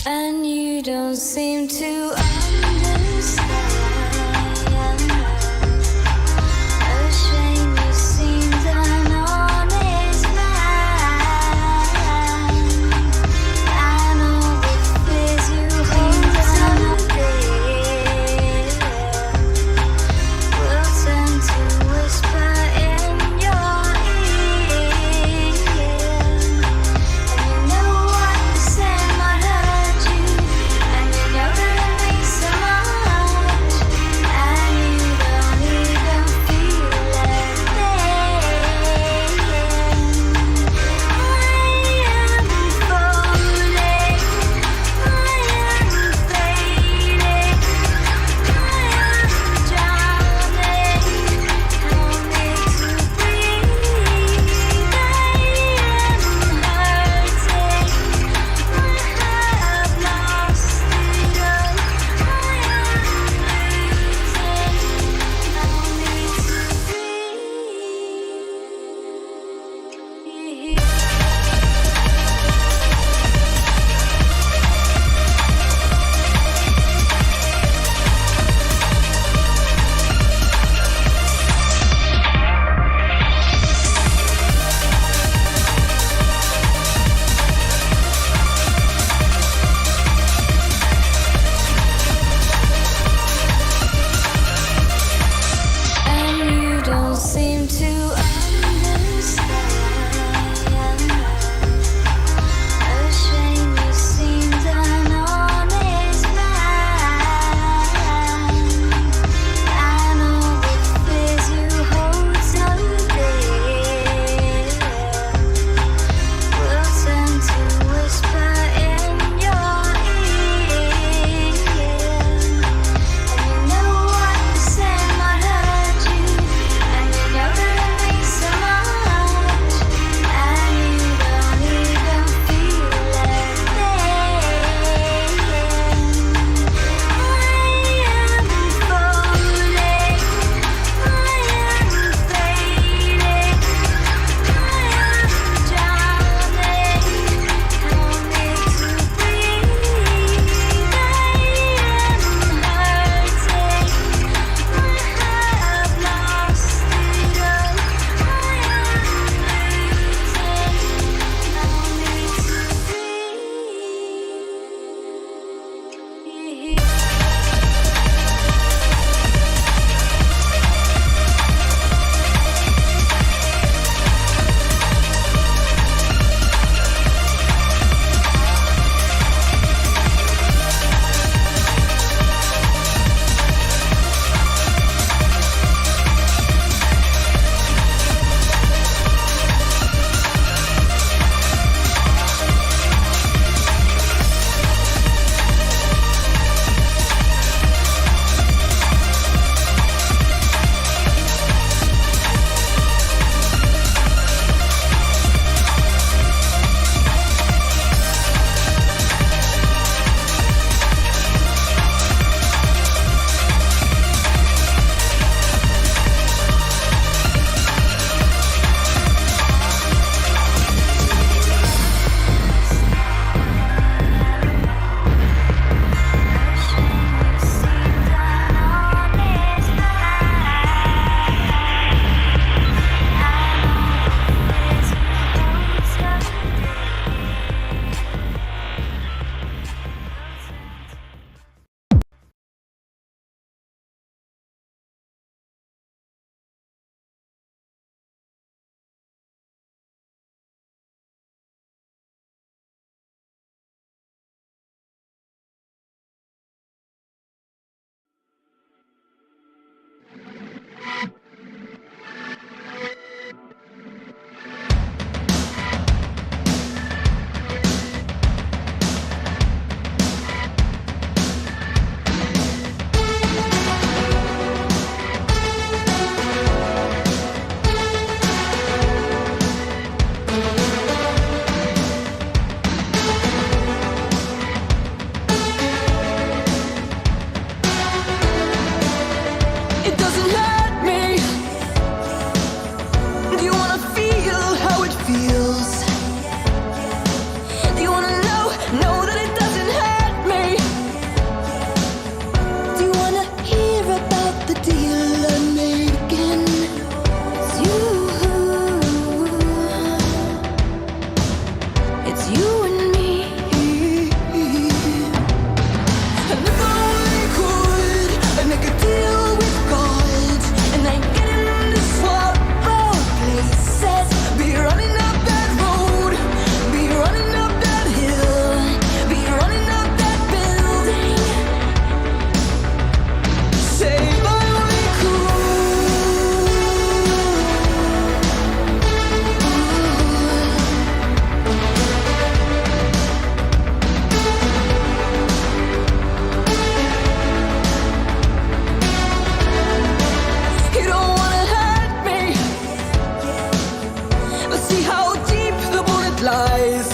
And you don't seem to understand. A shame you seemed an honest man. And all the fears you hold so dear will turn to whisper in your ear. And you know what you said might hurt you, and you know that it means so much. It's you and me. And if I only could, I'd make a deal with God, and I'd get him to swap our places. Be running up that road, be running up that hill, be running up that building. Say if I only you don't wanna hurt me, but see how deep the bullet lies.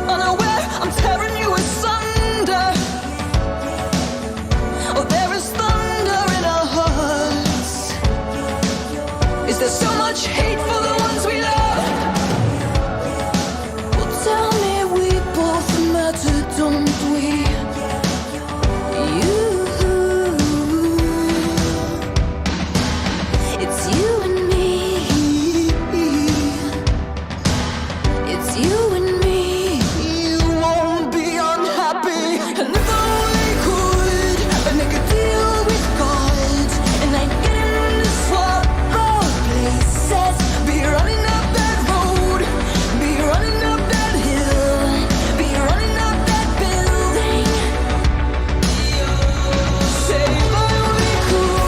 Unaware, I'm tearing you asunder. Oh, there is thunder in our hearts. Is there so much hate for the ones we love? Well, tell me we both matter, don't we? You. It's you and me. It's you and me. You won't be unhappy. And if I only could, I'd make a deal with God, and I'd get him to swap our places. Be running up that road, be running up that hill, be running up that building. Say if I only could.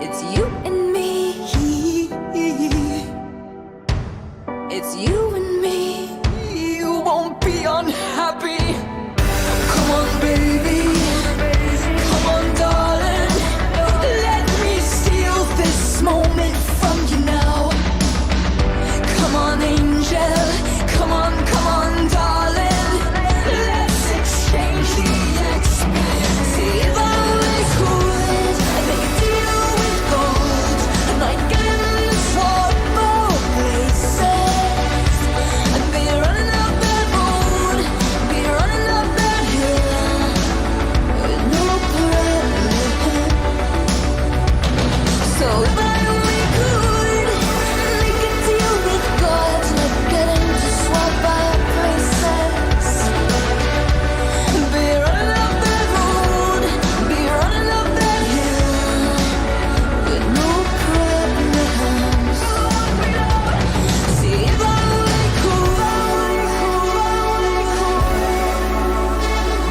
It's you and me. It's you and me. You won't be unhappy. Come on, baby. Come on, darling. Let me steal this moment from you now. Come on, angel. Come on, darling. Let's exchange the experience. See if I only could, I'd make a deal with God, and I'd get him to swap our places. I'd be running up that road, be running up that hill, with no problem. So if I only could, make a deal with God, and I'd get him to swap our places. Be running up that road, be running up that hill, with no problems. See if I only could,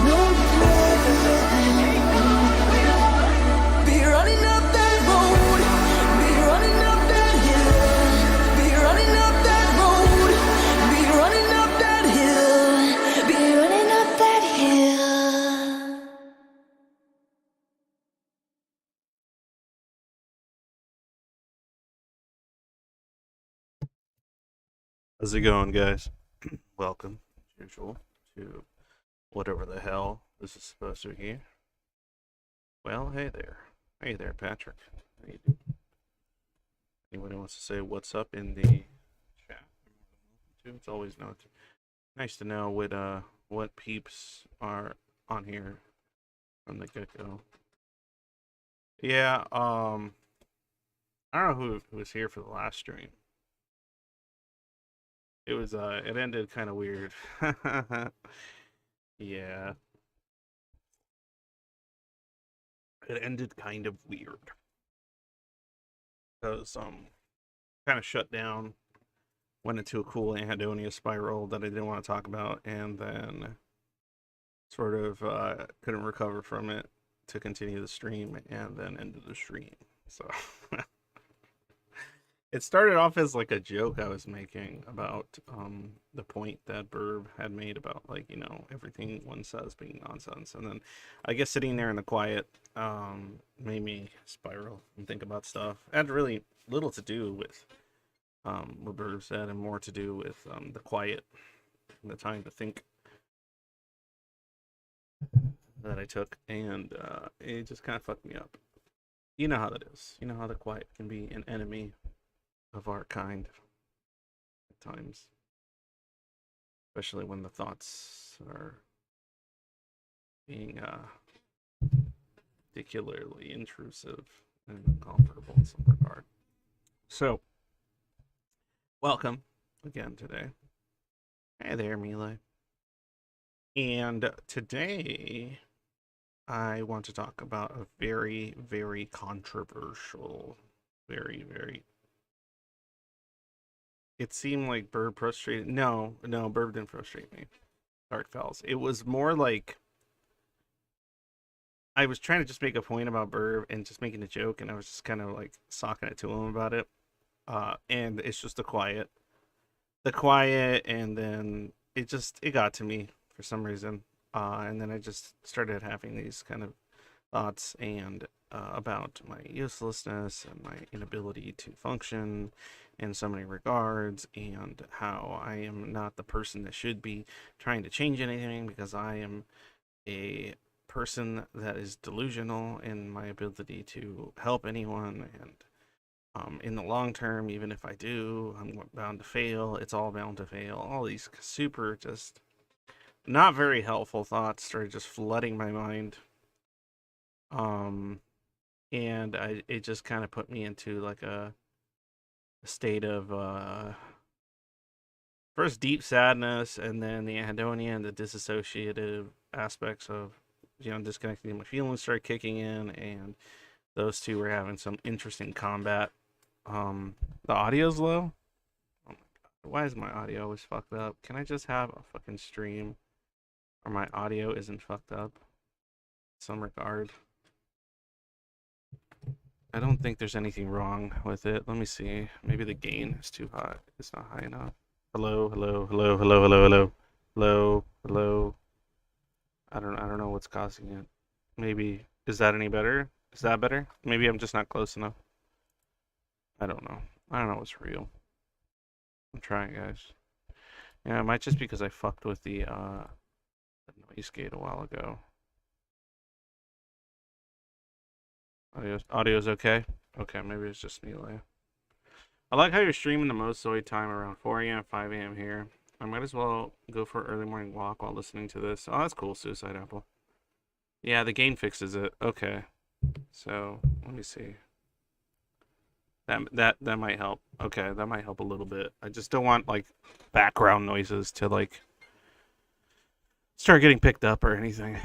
no problems. Be running up that road, be running up that hill, be running up that road, be running up that hill, be running up that hill. How's it going, guys? Welcome, as usual, to whatever the hell this is supposed to be. Well, hey there. Hey there, Patrick. How you doing? Anybody wants to say what's up in the chat? It's always nice to know what peeps are on here from the get-go. Yeah, I don't know who was here for the last stream. It was it ended kind of weird. Yeah, it ended kind of weird because kind of shut down, went into a cool anhedonia spiral that I didn't want to talk about, and then sort of couldn't recover from it to continue the stream, and then ended the stream. So it started off as like a joke I was making about the point that Burb had made about, like, you know, everything one says being nonsense, and then I guess sitting there in the quiet made me spiral and think about stuff. It had really little to do with what Burb said, and more to do with the quiet and the time to think that I took, and it just kind of fucked me up. You know how that is. You know how the quiet can be an enemy of our kind at times, especially when the thoughts are being particularly intrusive and uncomfortable in some regard. So, welcome again today. Hey there, Mila. And today I want to talk about a very, very controversial, very. It seemed like Burb frustrated. No, Burb didn't frustrate me. Dark Fells. It was more like I was trying to just make a point about Burb and just making a joke, and I was just kind of like socking it to him about it. And it's just the quiet, and then it got to me for some reason. And then I just started having these kind of thoughts and about my uselessness and my inability to function in so many regards, and how I am not the person that should be trying to change anything because I am a person that is delusional in my ability to help anyone, and in the long term, even if I do, I'm bound to fail. It's all bound to fail. All these super just not very helpful thoughts started just flooding my mind. And it just kind of put me into like a state of first deep sadness, and then the anhedonia and the disassociative aspects of disconnecting my feelings started kicking in, and those two were having some interesting combat. The audio's low. Oh my god, why is my audio always fucked up? Can I just have a fucking stream where my audio isn't fucked up in some regard? I don't think there's anything wrong with it. Let me see. Maybe the gain is too high. It's not high enough. Hello. Hello. I don't know what's causing it. Maybe is that any better? Is that better? Maybe I'm just not close enough. I don't know. I don't know what's real. I'm trying, guys. Yeah, it might just be because I fucked with the noise gate a while ago. Audio's okay? Okay, maybe it's just me, Leia. I like how you're streaming the Mozoid time around 4 a.m., 5 a.m. here. I might as well go for an early morning walk while listening to this. Oh, that's cool, Suicide Apple. Yeah, the gain fixes it. Okay. So, let me see. That might help. Okay, that might help a little bit. I just don't want, like, background noises to, like, start getting picked up or anything.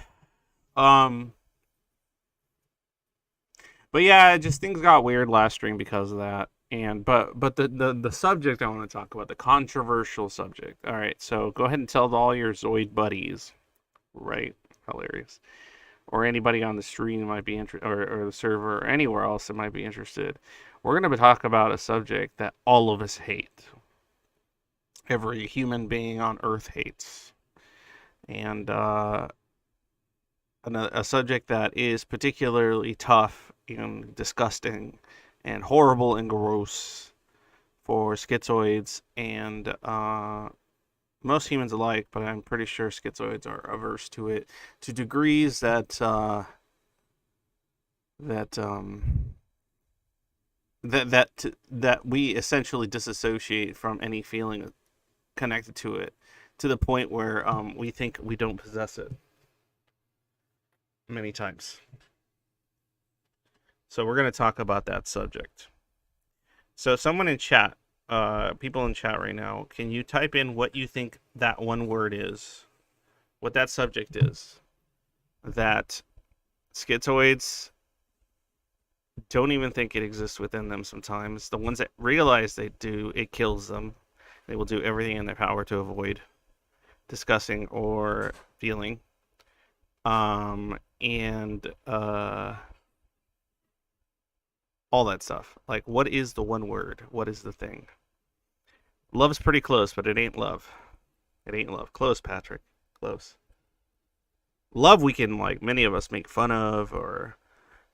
But yeah, just things got weird last stream because of that. And but the subject I want to talk about, the controversial subject. All right, so go ahead and tell all your Zoid buddies, right? Hilarious. Or anybody on the stream might be interested, or the server, or anywhere else that might be interested. We're going to talk about a subject that all of us hate. Every human being on Earth hates. And a subject that is particularly tough and disgusting and horrible and gross for schizoids and most humans alike, but I'm pretty sure schizoids are averse to it to degrees that we essentially disassociate from any feeling connected to it, to the point where we think we don't possess it many times. So we're going to talk about that subject. So someone in chat, people in chat right now, can you type in what you think that one word is? What that subject is? That schizoids don't even think it exists within them sometimes. The ones that realize they do, it kills them. They will do everything in their power to avoid discussing or feeling. And all that stuff. Like, what is the one word? What is the thing? Love's pretty close, but it ain't love. It ain't love. Close, Patrick. Close. Love, we can, like, many of us make fun of, or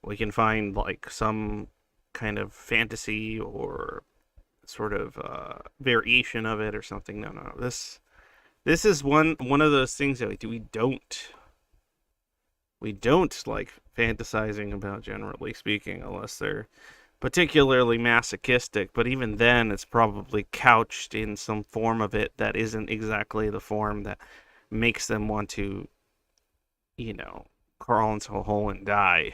we can find, like, some kind of fantasy or sort of variation of it or something. No. This is one of those things that we don't like fantasizing about, generally speaking, unless they're particularly masochistic. But even then, it's probably couched in some form of it that isn't exactly the form that makes them want to, you know, crawl into a hole and die.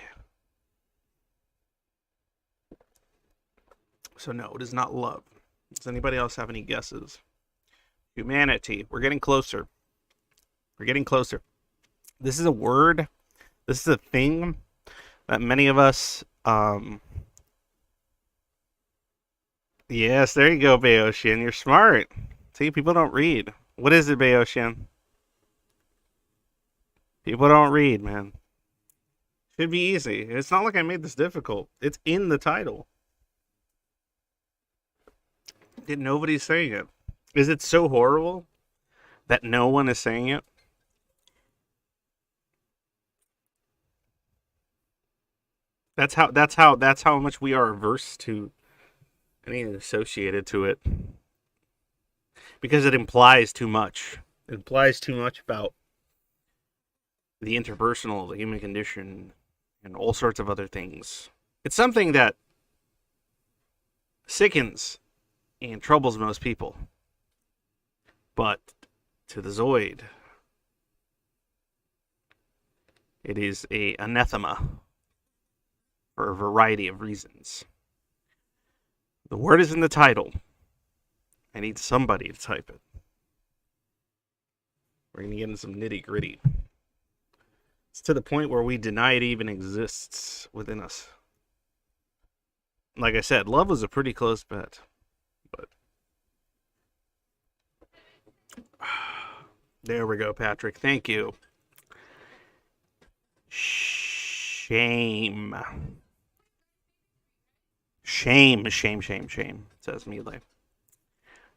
So no, it is not love. Does anybody else have any guesses? Humanity. We're getting closer. We're getting closer. This is a word. This is a thing that many of us, yes, there you go, Bayoshin. You're smart. See, people don't read. What is it, Bayoshin? People don't read, man. Should be easy. It's not like I made this difficult. It's in the title. Did nobody saying it? Is it so horrible that no one is saying it? That's how much we are averse to anything associated to it. Because it implies too much. It implies too much about the interpersonal, the human condition, and all sorts of other things. It's something that sickens and troubles most people. But to the Zoid, it is a anathema for a variety of reasons. The word is in the title. I need somebody to type it. We're going to get into some nitty gritty. It's to the point where we deny it even exists within us. Like I said, love was a pretty close bet. But there we go, Patrick. Thank you. Shame. Shame, says Melee.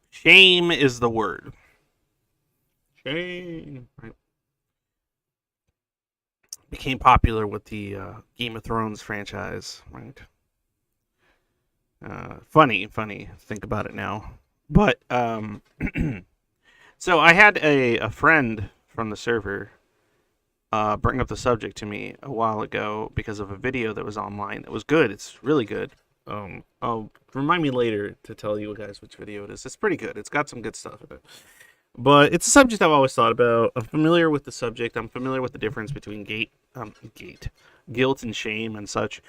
Shame is the word. Shame. Right. Became popular with the Game of Thrones franchise, right? Funny. Think about it now. But, so I had a friend from the server bring up the subject to me a while ago because of a video that was online that was good. It's really good. I'll remind me later to tell you guys which video it is. It's pretty good. It's got some good stuff in it. But it's a subject I've always thought about. I'm familiar with the subject. I'm familiar with the difference between guilt and shame and such.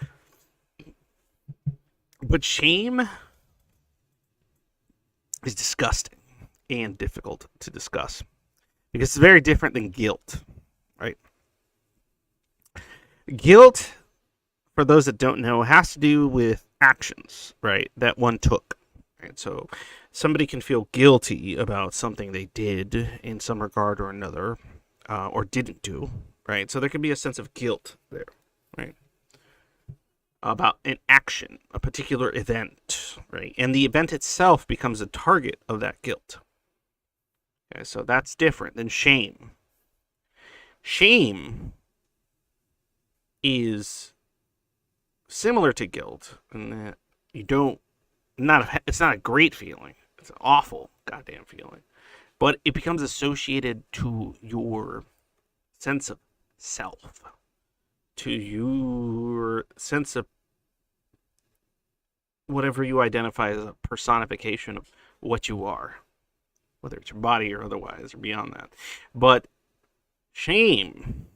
But shame is disgusting and difficult to discuss because it's very different than guilt, right? Guilt, for those that don't know, has to do with actions, right, that one took. Right? So somebody can feel guilty about something they did in some regard or another, or didn't do, right? So there can be a sense of guilt there, right? About an action, a particular event, right? And the event itself becomes a target of that guilt. Okay, so that's different than shame. Shame is similar to guilt in that it's not a great feeling. It's an awful goddamn feeling. But it becomes associated to your sense of self, to your sense of whatever you identify as a personification of what you are, whether it's your body or otherwise or beyond that. But shame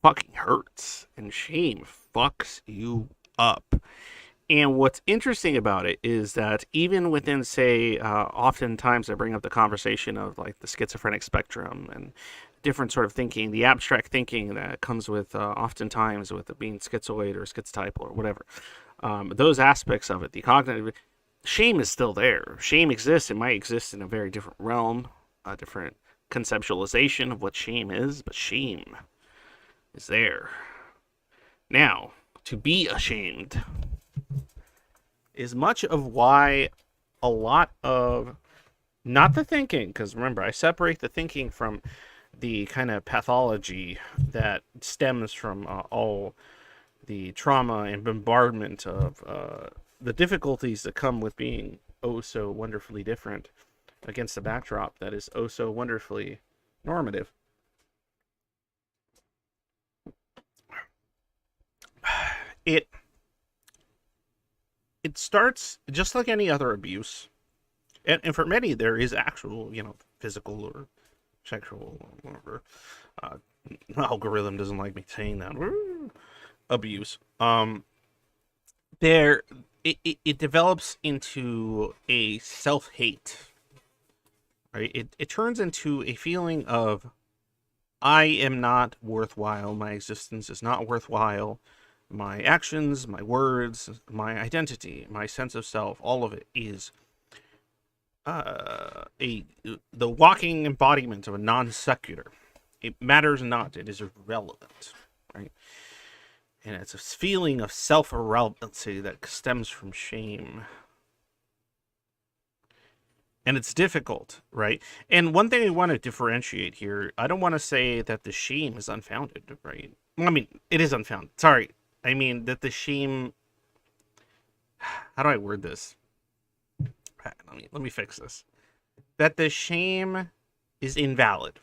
fucking hurts, and shame fucks you up. And what's interesting about it is that even within, say, oftentimes I bring up the conversation of like the schizophrenic spectrum and different sort of thinking, the abstract thinking that comes with oftentimes with it being schizoid or schizotype or whatever. Those aspects of it, the cognitive, shame is still there. Shame exists. It might exist in a very different realm, a different conceptualization of what shame is, but shame is there. Now, to be ashamed is much of why a lot of, not the thinking, because remember, I separate the thinking from the kind of pathology that stems from all the trauma and bombardment of the difficulties that come with being oh so wonderfully different against a backdrop that is oh so wonderfully normative. it starts just like any other abuse, and for many there is actual, physical or sexual or whatever. Algorithm doesn't like me saying that. Abuse. There, it develops into a self-hate, right? It turns into a feeling of, I am not worthwhile. My existence is not worthwhile. My actions, my words, my identity, my sense of self, all of it is the walking embodiment of a non sequitur. It matters not. It is irrelevant, right? And it's a feeling of self-irrelevancy that stems from shame. And it's difficult, right? And one thing I want to differentiate here, I don't want to say that the shame is unfounded, right? Well, I mean, it is unfounded. Sorry. I mean, that the shame... How do I word this? Let me fix this. That the shame is invalid.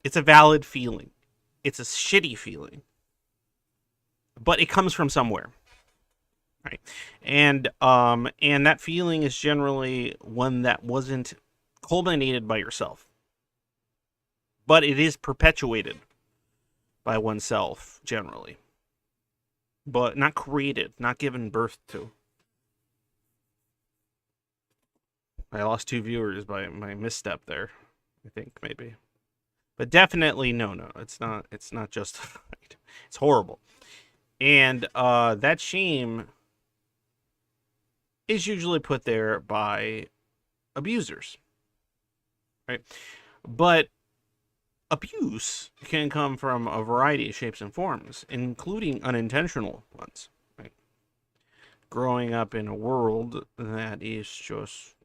It's a valid feeling. It's a shitty feeling. But it comes from somewhere. Right. And that feeling is generally one that wasn't culminated by yourself. But it is perpetuated by oneself, generally. But not created, not given birth to. I lost 2 viewers by my misstep there, I think, maybe. But definitely, no, it's not justified. It's horrible. And that shame is usually put there by abusers, right? But abuse can come from a variety of shapes and forms, including unintentional ones, right? Growing up in a world that is just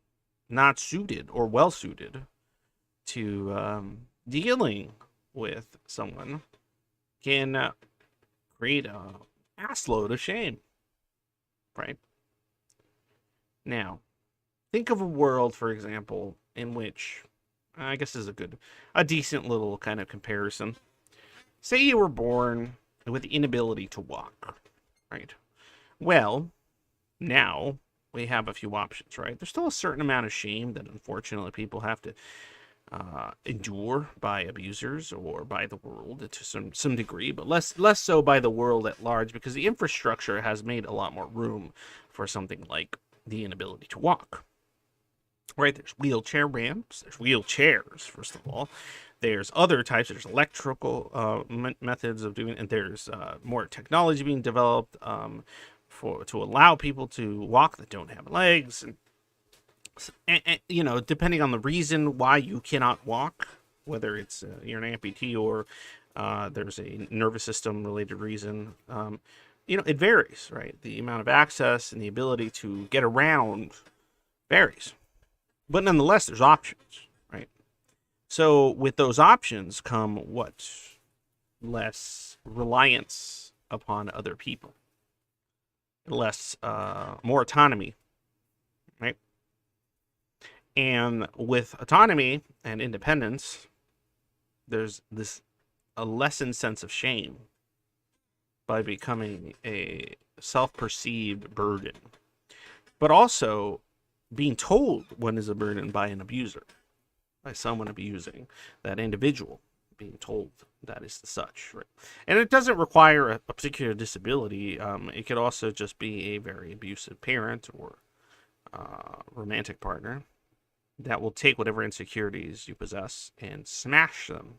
not suited or well suited to dealing with someone can create a assload of shame, right? Now, think of a world, for example, in which, I guess this is a decent little kind of comparison. Say you were born with the inability to walk, right? Well, now we have a few options, right? There's still a certain amount of shame that unfortunately people have to endure by abusers or by the world to some degree, but less so by the world at large, because the infrastructure has made a lot more room for something like the inability to walk. Right? There's wheelchair ramps. There's wheelchairs, first of all. There's other types. There's electrical methods of doing it, and there's more technology being developed to allow people to walk that don't have legs, and depending on the reason why you cannot walk, whether it's you're an amputee or there's a nervous system related reason, it varies, right? The amount of access and the ability to get around varies. But nonetheless, there's options, right? So with those options come what? Less reliance upon other people. Less, more autonomy, right? And with autonomy and independence, there's a lessened sense of shame by becoming a self-perceived burden, but also being told one is a burden by an abuser, by someone abusing that individual, being told that is the such, right? And it doesn't require a particular disability. It could also just be a very abusive parent or romantic partner that will take whatever insecurities you possess and smash them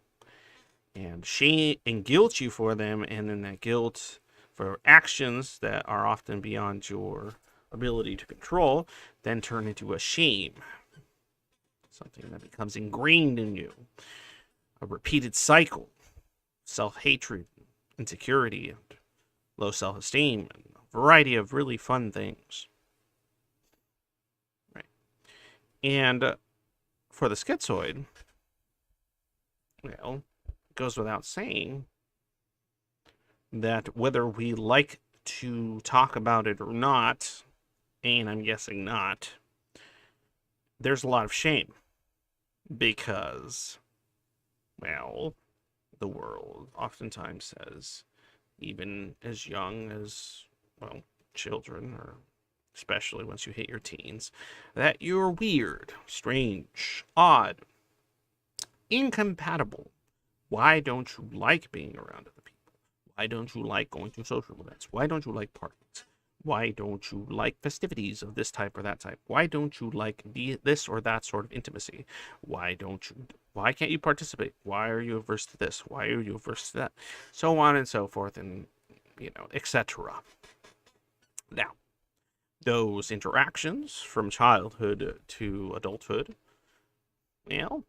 and shame and guilt you for them, and then that guilt for actions that are often beyond your ability to control then turn into a shame, something that becomes ingrained in you, a repeated cycle, self-hatred, insecurity, and low self-esteem, and a variety of really fun things, right? And for the schizoid, well, it goes without saying that whether we like to talk about it or not, and I'm guessing not, there's a lot of shame because, well, the world oftentimes says even as young as, well, children, or especially once you hit your teens, that you're weird, strange, odd, incompatible. Why don't you like being around other people? Why don't you like going to social events? Why don't you like parties? Why don't you like festivities of this type or that type? Why don't you like this or that sort of intimacy? Why can't you participate? Why are you averse to this? Why are you averse to that? So on and so forth, and, etc. Now, those interactions from childhood to adulthood, well,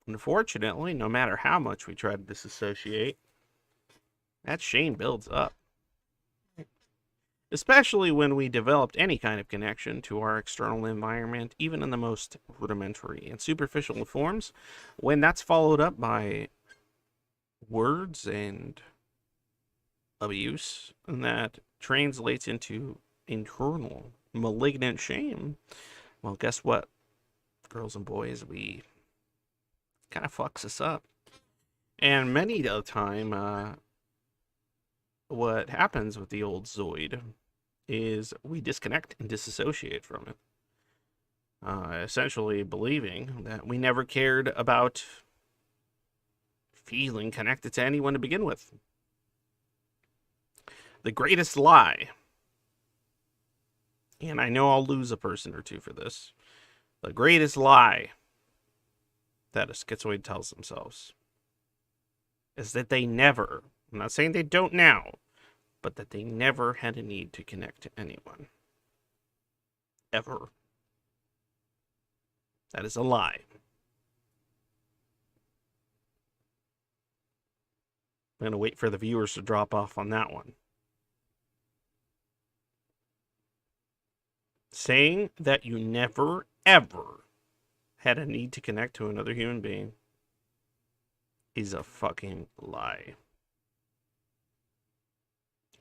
unfortunately, no matter how much we try to disassociate, that shame builds up. Especially when we developed any kind of connection to our external environment, even in the most rudimentary and superficial forms, when that's followed up by words and abuse, and that translates into internal malignant shame, well, guess what, girls and boys, we kind of fucks us up. And many of the time, what happens with the old Zoid is we disconnect and disassociate from it, essentially believing that we never cared about feeling connected to anyone to begin with. The greatest lie, and I know I'll lose a person or two for this, the greatest lie that a schizoid tells themselves is that they never, I'm not saying they don't now, but that they never had a need to connect to anyone. Ever. That is a lie. I'm going to wait for the viewers to drop off on that one. Saying that you never, ever had a need to connect to another human being is a fucking lie.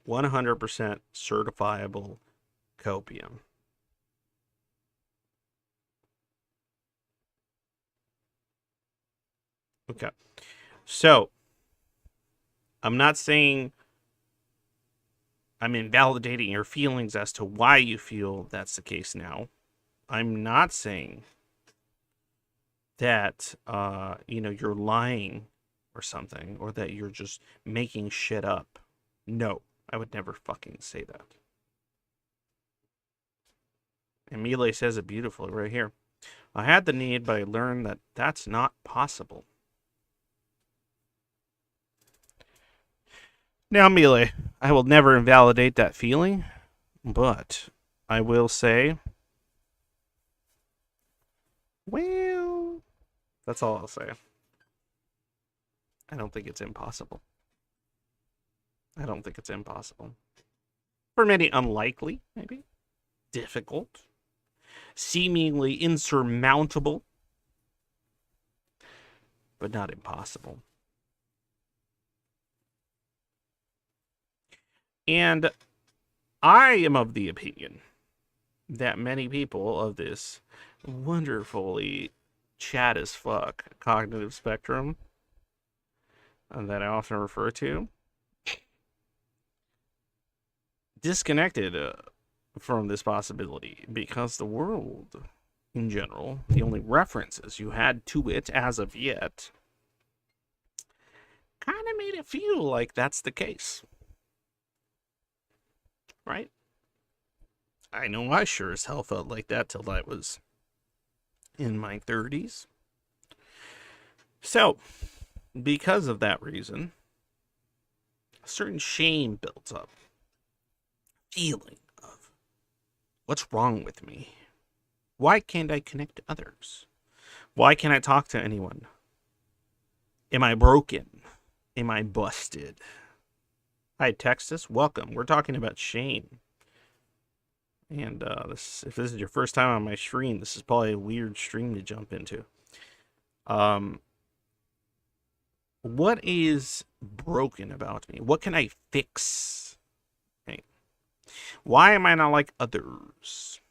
100% certifiable copium. Okay. So, I'm not saying I'm invalidating your feelings as to why you feel that's the case now. I'm not saying that, you're lying or something, or that you're just making shit up. No. I would never fucking say that. And Mile says it beautifully right here. I had the need, but I learned that that's not possible. Now, Mile, I will never invalidate that feeling, but I will say, well, that's all I'll say. I don't think it's impossible. I don't think it's impossible. For many, unlikely, maybe. Difficult. Seemingly insurmountable. But not impossible. And I am of the opinion that many people of this wonderfully chat as fuck cognitive spectrum that I often refer to, disconnected from this possibility because the world in general, the only references you had to it as of yet, kind of made it feel like that's the case. Right? I know I sure as hell felt like that till I was in my 30s. So, because of that reason, a certain shame builds up. Feeling of, what's wrong with me? Why can't I connect to others? Why can't I talk to anyone? Am I broken? Am I busted? Hi, Texas. Welcome. We're talking about shame. And if this is your first time on my stream, this is probably a weird stream to jump into. What is broken about me? What can I fix? Okay. Why am I not like others?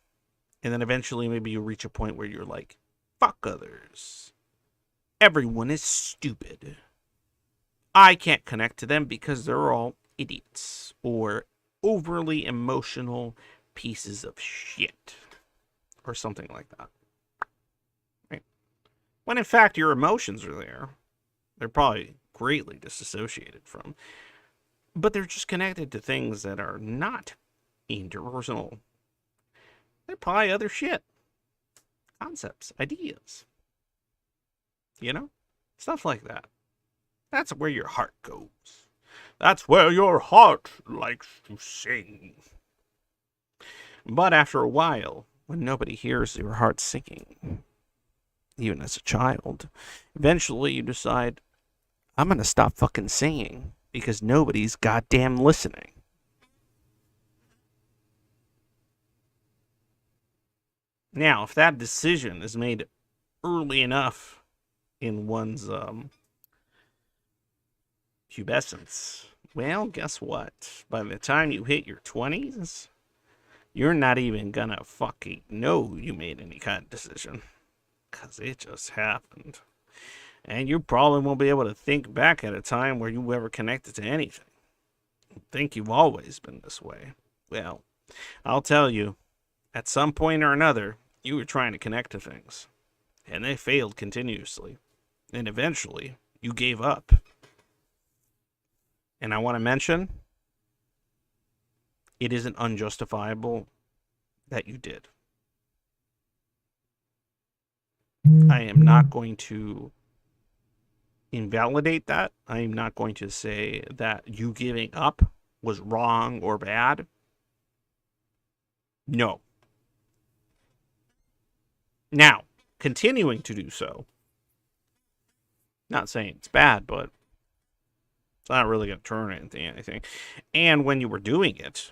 And then eventually maybe you reach a point where you're like, fuck others. Everyone is stupid. I can't connect to them because they're all idiots or overly emotional pieces of shit or something like that. Right? When in fact your emotions are there. They're probably greatly disassociated from, but they're just connected to things that are not interpersonal. They're probably other shit. Concepts, ideas. You know? Stuff like that. That's where your heart goes. That's where your heart likes to sing. But after a while, when nobody hears your heart singing, even as a child, eventually you decide, I'm gonna stop fucking singing because nobody's goddamn listening. Now, if that decision is made early enough in one's pubescence, well, guess what? By the time you hit your 20s, you're not even gonna fucking know you made any kind of decision. Because it just happened. And you probably won't be able to think back at a time where you ever connected to anything. Think you've always been this way. Well, I'll tell you, at some point or another, you were trying to connect to things. And they failed continuously. And eventually, you gave up. And I want to mention, it isn't unjustifiable that you did. I am not going to invalidate that. I am not going to say that you giving up was wrong or bad. No. Now, continuing to do so, not saying it's bad, but it's not really going to turn into anything. And when you were doing it,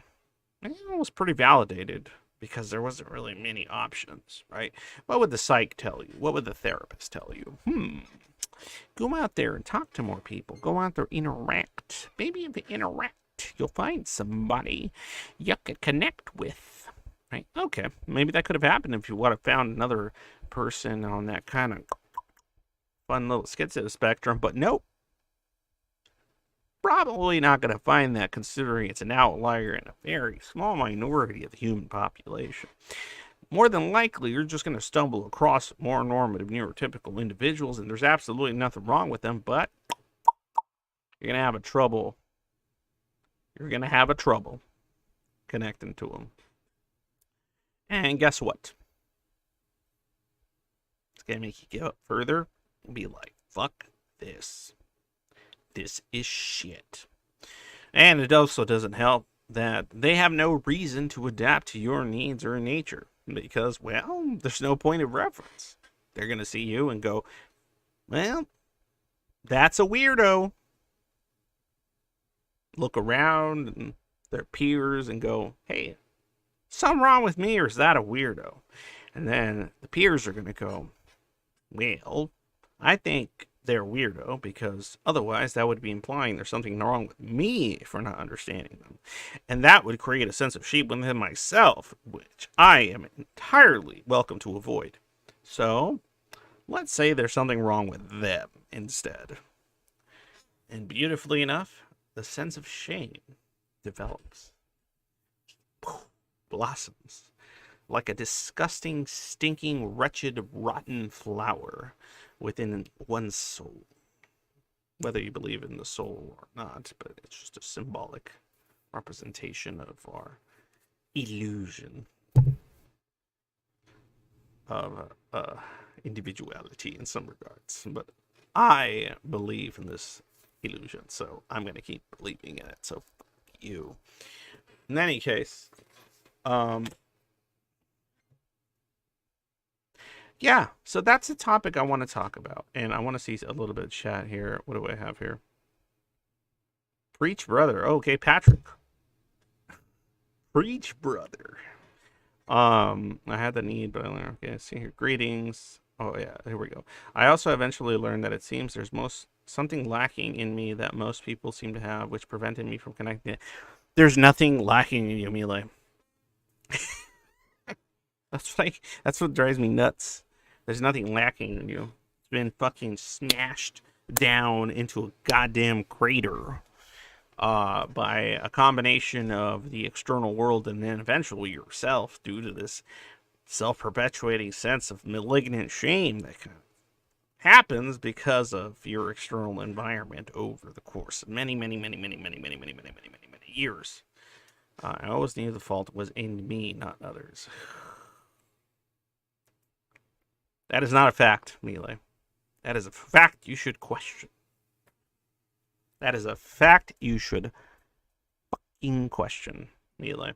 it was pretty validated because there wasn't really many options, right? What would the psych tell you? What would the therapist tell you? Go out there and talk to more people. Go out there, interact. Maybe if you interact, you'll find somebody you could connect with, right? Okay, maybe that could have happened if you would have found another person on that kind of fun little schizo spectrum, but nope. Probably not going to find that, considering it's an outlier in a very small minority of the human population. More than likely, you're just going to stumble across more normative neurotypical individuals, and there's absolutely nothing wrong with them, but you're going to have a trouble. You're going to have a trouble connecting to them. And guess what? It's going to make you give up further and be like, fuck this. This is shit. And it also doesn't help that they have no reason to adapt to your needs or nature. Because, well, there's no point of reference. They're going to see you and go, well, that's a weirdo. Look around and their peers and go, hey, something wrong with me, or is that a weirdo? And then the peers are going to go, well, I think they're weirdo, because otherwise that would be implying there's something wrong with me for not understanding them. And that would create a sense of shame within myself, which I am entirely welcome to avoid. So let's say there's something wrong with them instead. And beautifully enough, the sense of shame develops, blossoms like a disgusting, stinking, wretched, rotten flower within one's soul. Whether you believe in the soul or not, but it's just a symbolic representation of our illusion of individuality in some regards. But I believe in this illusion, so I'm going to keep believing in it, so fuck you. In any case, yeah, so that's a topic I want to talk about, and I want to see a little bit of chat here. What do I have here? Preach, brother. Okay, Patrick. Preach, brother. I had the need, but okay, see here. Greetings. Oh yeah, here we go. I also eventually learned that it seems there's something lacking in me that most people seem to have, which prevented me from connecting. There's nothing lacking in you, Mile. That's what drives me nuts. There's nothing lacking in you. It's been fucking smashed down into a goddamn crater. by a combination of the external world and then eventually yourself, due to this self-perpetuating sense of malignant shame that kind of happens because of your external environment over the course of many years. I always knew the fault was in me, not others. That is not a fact, Melee. That is a fact you should question. That is a fact you should fucking question, Melee.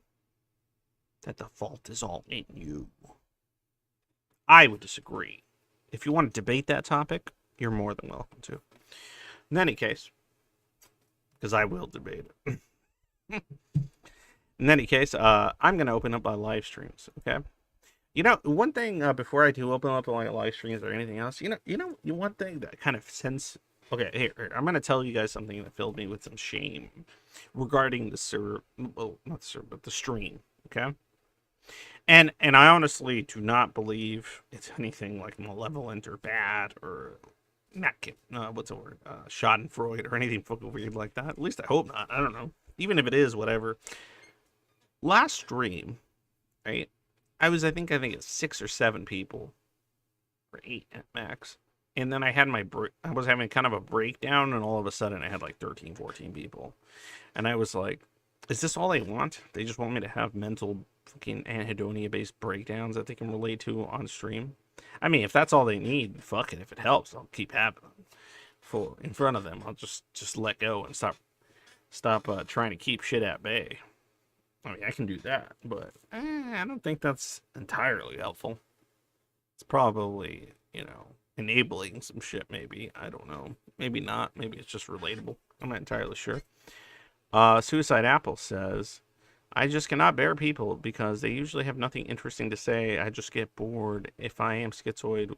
That the fault is all in you. I would disagree. If you want to debate that topic, you're more than welcome to. In any case, because I will debate it. In any case, I'm going to open up my live streams, okay? You know, one thing before I do open up my live streams or anything else, one thing that kind of okay, here, I'm going to tell you guys something that filled me with some shame regarding the the stream, okay? And I honestly do not believe it's anything like malevolent or bad or what's the word? Schadenfreude or anything fucking weird like that. At least I hope not. I don't know. Even if it is, whatever. Last stream, right? I think it's 6 or 7 people, or 8 at max. And then I had I was having kind of a breakdown, and all of a sudden I had like 13, 14 people. And I was like, is this all they want? They just want me to have mental fucking anhedonia-based breakdowns that they can relate to on stream? I mean, if that's all they need, fuck it. If it helps, I'll keep having them in front of them. I'll just let go and stop trying to keep shit at bay. I mean, I can do that, but I don't think that's entirely helpful. It's probably, enabling some shit, maybe. I don't know. Maybe not. Maybe it's just relatable. I'm not entirely sure. Suicide Apple says, I just cannot bear people because they usually have nothing interesting to say. I just get bored. If I am schizoid,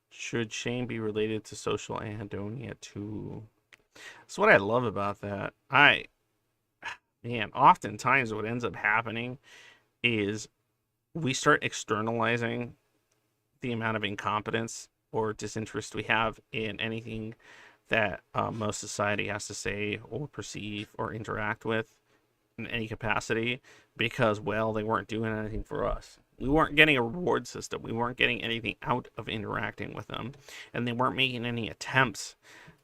should shame be related to social anhedonia too? That's what I love about that. Man, oftentimes what ends up happening is we start externalizing the amount of incompetence or disinterest we have in anything that most society has to say or perceive or interact with in any capacity because, well, they weren't doing anything for us. We weren't getting a reward system. We weren't getting anything out of interacting with them. And they weren't making any attempts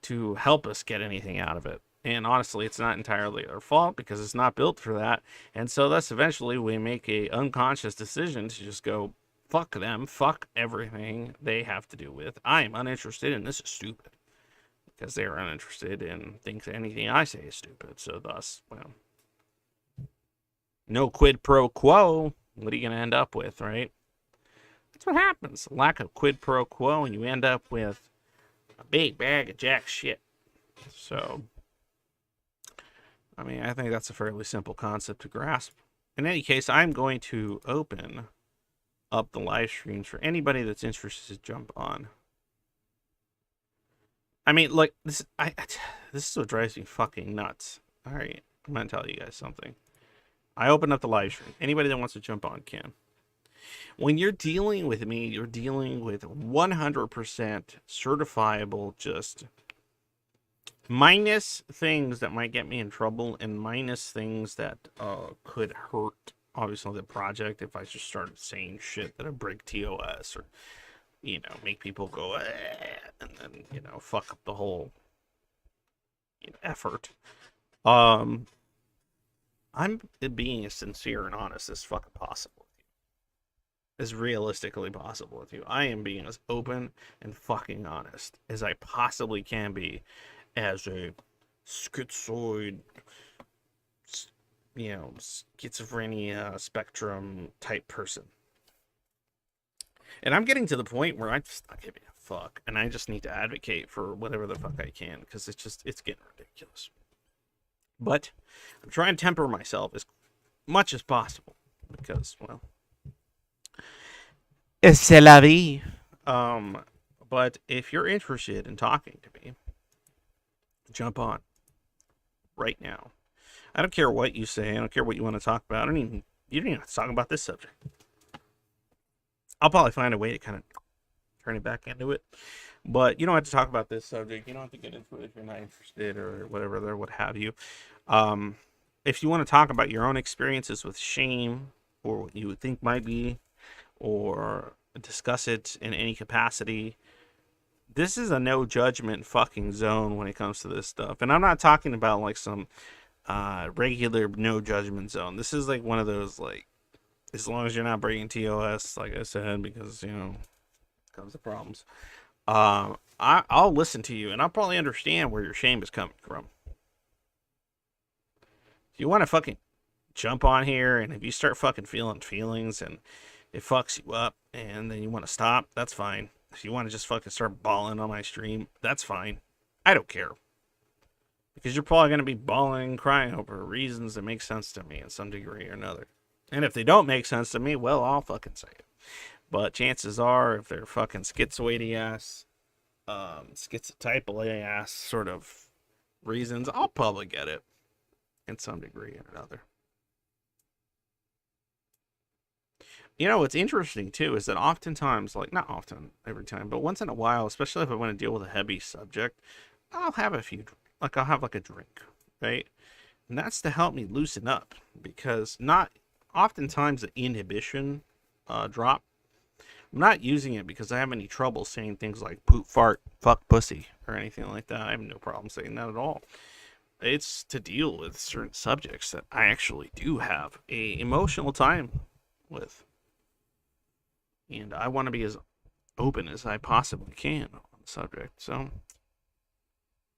to help us get anything out of it. And honestly, it's not entirely their fault because it's not built for that. And so thus eventually we make a unconscious decision to just go, fuck them, fuck everything they have to do with. I am uninterested and this is stupid. Because they are uninterested and think anything I say is stupid. So thus, well, no quid pro quo. What are you going to end up with, right? That's what happens. Lack of quid pro quo, and you end up with a big bag of jack shit. So, I mean, I think that's a fairly simple concept to grasp. In any case, I'm going to open up the live streams for anybody that's interested to jump on. I mean, like, this is what drives me fucking nuts. All right, I'm going to tell you guys something. I open up the live stream. Anybody that wants to jump on can. When you're dealing with me, you're dealing with 100% certifiable, just minus things that might get me in trouble and minus things that could hurt, obviously, the project if I just started saying shit that would break TOS or, make people go, and then, fuck up the whole effort. I'm being as sincere and honest as fucking possible with you. As realistically possible with you. I am being as open and fucking honest as I possibly can be as a schizoid, schizophrenia spectrum type person. And I'm getting to the point where I'm just not giving a fuck, and I just need to advocate for whatever the fuck I can, because it's getting ridiculous. But I'm trying to temper myself as much as possible, because, well, c'est la vie. But if you're interested in talking to me, jump on right now. I don't care what you say. I don't care what you want to talk about. You don't even have to talk about this subject. I'll probably find a way to kind of turn it back into it. But you don't have to talk about this subject. You don't have to get into it if you're not interested or whatever, or what have you. Um, if you want to talk about your own experiences with shame, or what you would think might be, or discuss it in any capacity, this is a no judgment fucking zone when it comes to this stuff. And I'm not talking about like some regular no judgment zone. This is like one of those, like, as long as you're not breaking TOS, like I said, because comes the problems. I'll listen to you and I'll probably understand where your shame is coming from. If you want to fucking jump on here, and if you start fucking feeling feelings and it fucks you up, and then you want to stop, that's fine. If you want to just fucking start bawling on my stream, that's fine. I don't care. Because you're probably going to be bawling and crying over reasons that make sense to me in some degree or another. And if they don't make sense to me, well, I'll fucking say it. But chances are, if they're fucking schizoid ass, schizotypal ass sort of reasons, I'll probably get it in some degree or another. You know, what's interesting too is that oftentimes, like, not often, every time, but once in a while, especially if I want to deal with a heavy subject, I'll have a few, like, I'll have like a drink, right? And that's to help me loosen up, because not oftentimes the inhibition drop. I'm not using it because I have any trouble saying things like poop, fart, fuck, pussy, or anything like that. I have no problem saying that at all. It's to deal with certain subjects that I actually do have a emotional time with. And I want to be as open as I possibly can on the subject. So,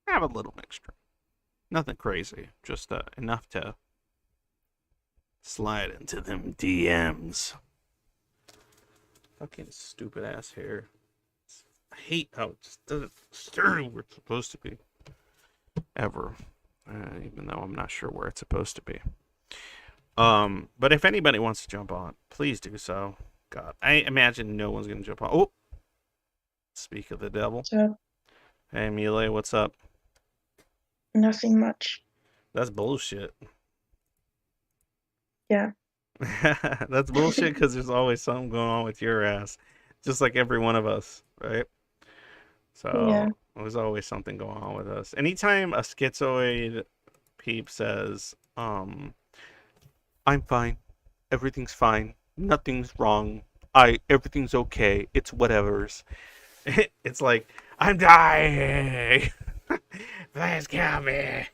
I have a little mixture. Nothing crazy. Just enough to slide into them DMs. Fucking stupid ass hair. I hate how it just doesn't stay where it's supposed to be. Ever. Even though I'm not sure where it's supposed to be. But if anybody wants to jump on, please do so. God, I imagine no one's gonna jump on. Oh, speak of the devil. So, Hey, Mile, what's up? nothing much. That's bullshit. Yeah. That's bullshit because there's always something going on with your ass, just like every one of us, right? So Yeah. there's always something going on with us. Anytime a schizoid peep says, "I'm fine, everything's fine, nothing's wrong, everything's okay, it's whatever's," it's like, "I'm dying, please kill me."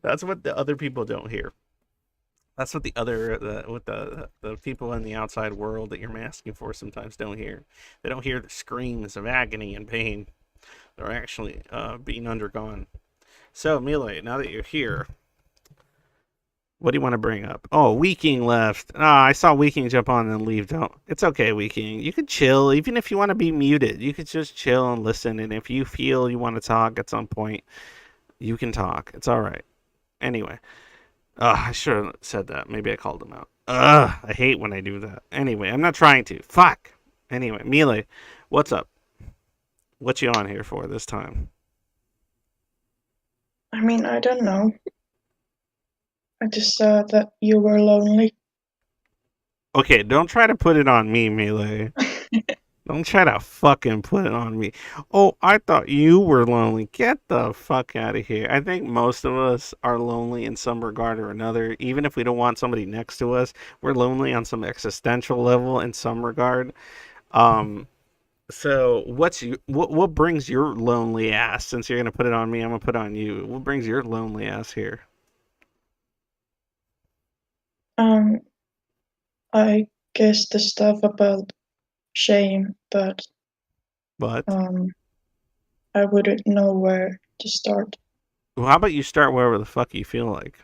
That's what the other people don't hear. That's what the people in the outside world that you're masking for sometimes don't hear. They don't hear the screams of agony and pain that are actually being undergone. So, Mile, now that you're here, what do you want to bring up? Oh, Weeking left. I saw Weeking jump on and leave. Don't. It's okay, Weeking. You can chill. Even if you want to be muted, you could just chill and listen. And if you feel you want to talk at some point, you can talk. It's all right. Anyway. I should have said that. Maybe I called him out. I hate when I do that. Anyway, I'm not trying to. Fuck. Anyway, Mile, what's up? What you on here for this time? I mean, I don't know. I just saw that you were lonely. Okay, don't try to put it on me, Mile. Don't try to fucking put it on me. Oh, I thought you were lonely. Get the fuck out of here. I think most of us are lonely in some regard or another. Even if we don't want somebody next to us, we're lonely on some existential level in some regard. So what brings your lonely ass? Since you're gonna put it on me, I'm gonna put it on you. What brings your lonely ass here? I guess the stuff about shame, but But I wouldn't know where to start. well, how about you start wherever the fuck you feel like?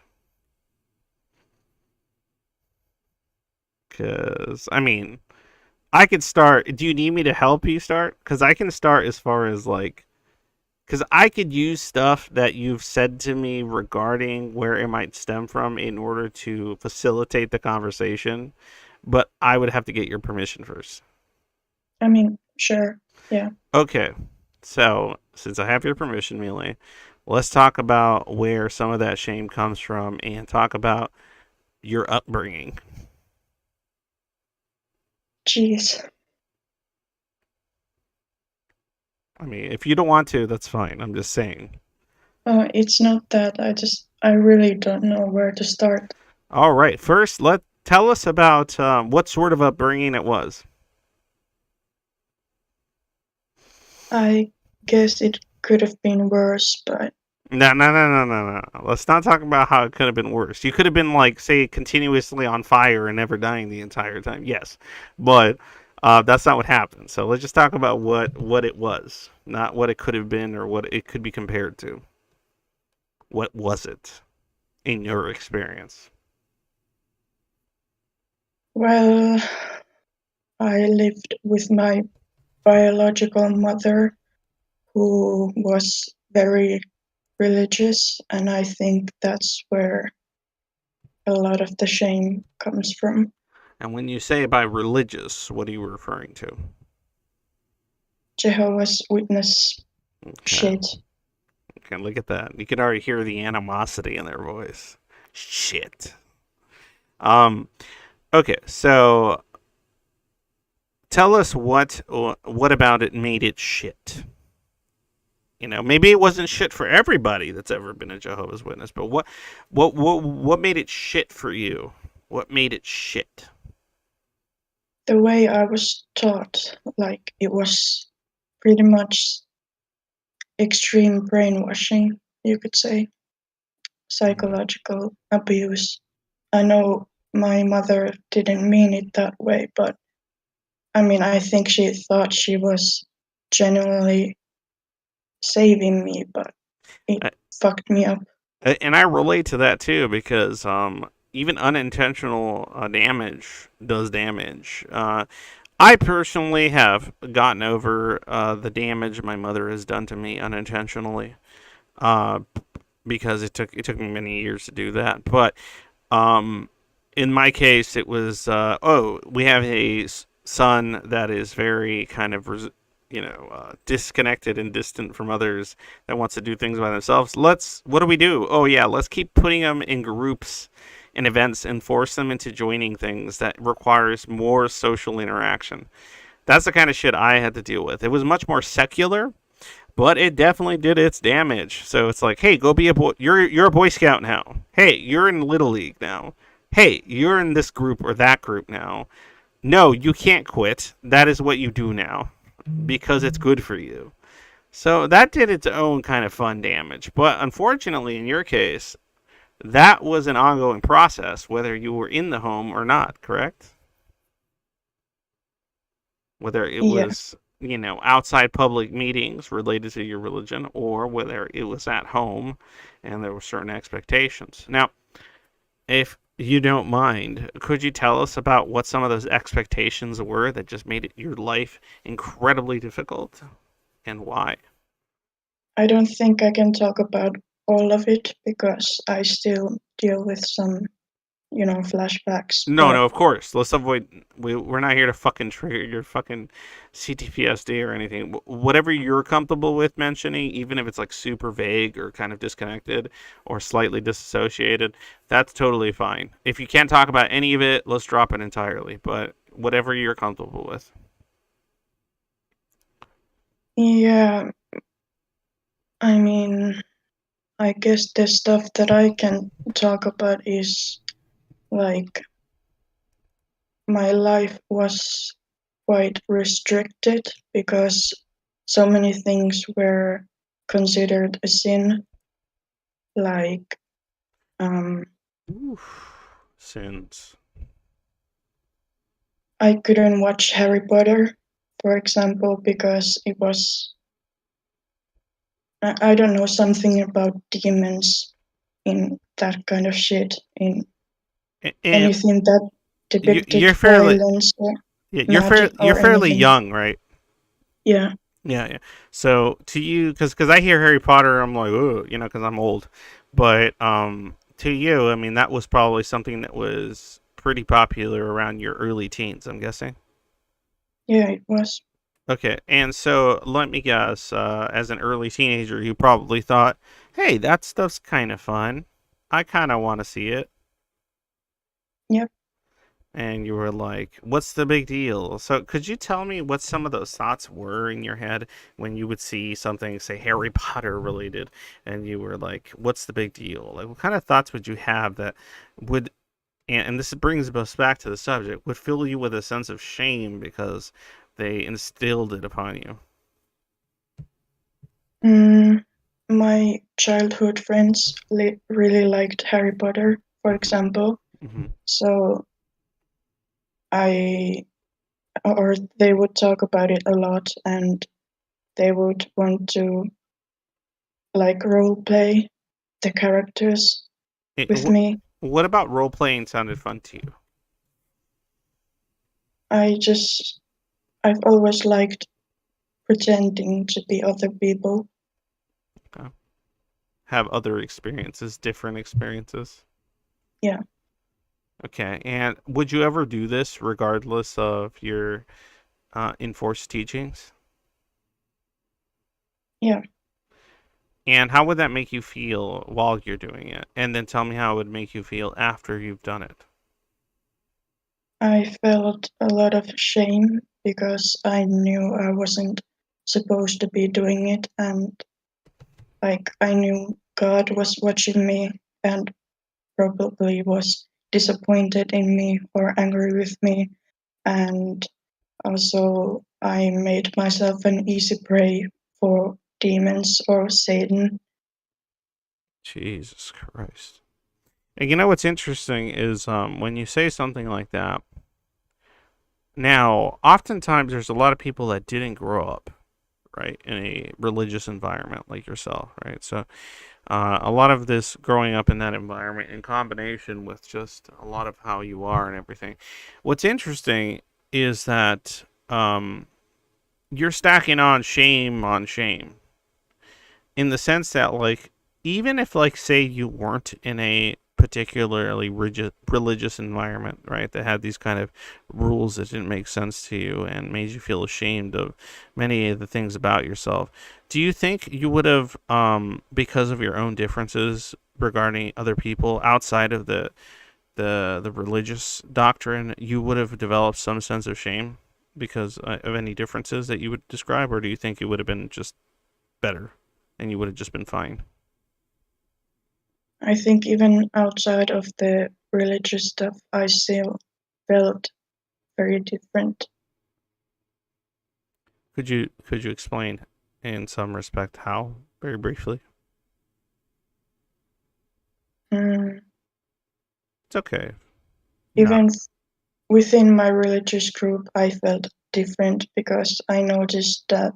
Cause I mean, I could start. Do you need me to help you start? Because I can start as far as like, because I could use stuff that you've said to me regarding where it might stem from in order to facilitate the conversation, but I would have to get your permission first. I mean, sure. Yeah. Okay, so since I have your permission, Mealy, let's talk about where some of that shame comes from and talk about your upbringing. Jeez. I mean, if you don't want to, that's fine. I'm just saying. It's not that. I really don't know where to start. All right. First, tell us about what sort of upbringing it was. I guess it could have been worse, but No. Let's not talk about how it could have been worse. You could have been like, say, continuously on fire and never dying the entire time. Yes, but that's not what happened. So let's just talk about what it was, not what it could have been or what it could be compared to. What was it in your experience? well, I lived with my biological mother, who was very religious, and I think that's where a lot of the shame comes from. And when you say by religious, what are you referring to? Jehovah's Witness Okay. shit. Okay, look at that. You can already hear the animosity in their voice. Shit. Um. Okay, so tell us what about it made it shit. You know, maybe it wasn't shit for everybody that's ever been a Jehovah's Witness, but what made it shit for you? What made it shit? The way I was taught, like, it was pretty much extreme brainwashing, you could say, psychological abuse. I know my mother didn't mean it that way, but I mean, I think she thought she was genuinely saving me, but it I, fucked me up. and I relate to that too because even unintentional damage does damage. I personally have gotten over the damage my mother has done to me unintentionally, uh, because it took me many years to do that. But um, in my case, it was we have a son that is very kind of disconnected and distant from others that wants to do things by themselves. What do we do? Oh yeah, let's keep putting them in groups and events and force them into joining things that requires more social interaction. That's the kind of shit I had to deal with. It was much more secular, but it definitely did its damage. So it's like, hey, go be a boy. You're a Boy Scout now. Hey, you're in Little League now. Hey, you're in this group or that group now. No, you can't quit. That is what you do now because it's good for you. So that did its own kind of fun damage. But unfortunately, in your case, that was an ongoing process, whether you were in the home or not, correct? Whether it Yeah, was, outside public meetings related to your religion or whether it was at home and there were certain expectations. Now, if you don't mind, could you tell us about what some of those expectations were that just made your life incredibly difficult and why? I don't think I can talk about all of it because I still deal with some, flashbacks. No, But no, of course. Let's avoid. We're not here to fucking trigger your fucking CTPSD or anything. Whatever you're comfortable with mentioning, even if it's like super vague or kind of disconnected or slightly disassociated, that's totally fine. If you can't talk about any of it, let's drop it entirely. But whatever you're comfortable with. yeah, I mean, I guess the stuff that I can talk about is like my life was quite restricted because so many things were considered a sin, like Oof. Sins. I couldn't watch Harry Potter, for example, because it was, I don't know, something about demons in that kind of shit, in And anything that depicted you're fairly violence or yeah, magic you're or fairly anything. young, right? Yeah, Yeah, yeah. So to you, because I hear Harry Potter, I'm like, oh, because I'm old. But to you, I mean, that was probably something that was pretty popular around your early teens, I'm guessing. yeah, it was. Okay, and so let me guess, as an early teenager, you probably thought, hey, that stuff's kind of fun. I kind of want to see it. Yep. and you were like, what's the big deal? So could you tell me what some of those thoughts were in your head when you would see something, say, Harry Potter related, and you were like, what's the big deal? Like, what kind of thoughts would you have that would, and this brings us back to the subject, would fill you with a sense of shame because they instilled it upon you? My childhood friends really liked Harry Potter, for example. Mm-hmm. So they would talk about it a lot, and they would want to like role play the characters with me. What about role playing sounded fun to you? I've always liked pretending to be other people. Okay. Have other experiences, different experiences? Yeah. Okay. And would you ever do this regardless of your enforced teachings? Yeah. And how would that make you feel while you're doing it? And then tell me how it would make you feel after you've done it. I felt a lot of shame because I knew I wasn't supposed to be doing it, and like I knew God was watching me and probably was disappointed in me or angry with me, and also I made myself an easy prey for demons or Satan. Jesus Christ. And you know what's interesting is when you say something like that, now, oftentimes there's a lot of people that didn't grow up, right, in a religious environment like yourself, right? So a lot of this growing up in that environment in combination with just a lot of how you are and everything. What's interesting is that you're stacking on shame in the sense that, like, even if, like, say you weren't in a particularly religious environment, right, that had these kind of rules that didn't make sense to you and made you feel ashamed of many of the things about yourself, do you think you would have, because of your own differences regarding other people outside of the religious doctrine, you would have developed some sense of shame because of any differences that you would describe, or do you think it would have been just better and you would have just been fine? I think even outside of the religious stuff, I still felt very different. Could you explain in some respect how, very briefly? Mm, It's okay. Not. Even within my religious group, I felt different because I noticed that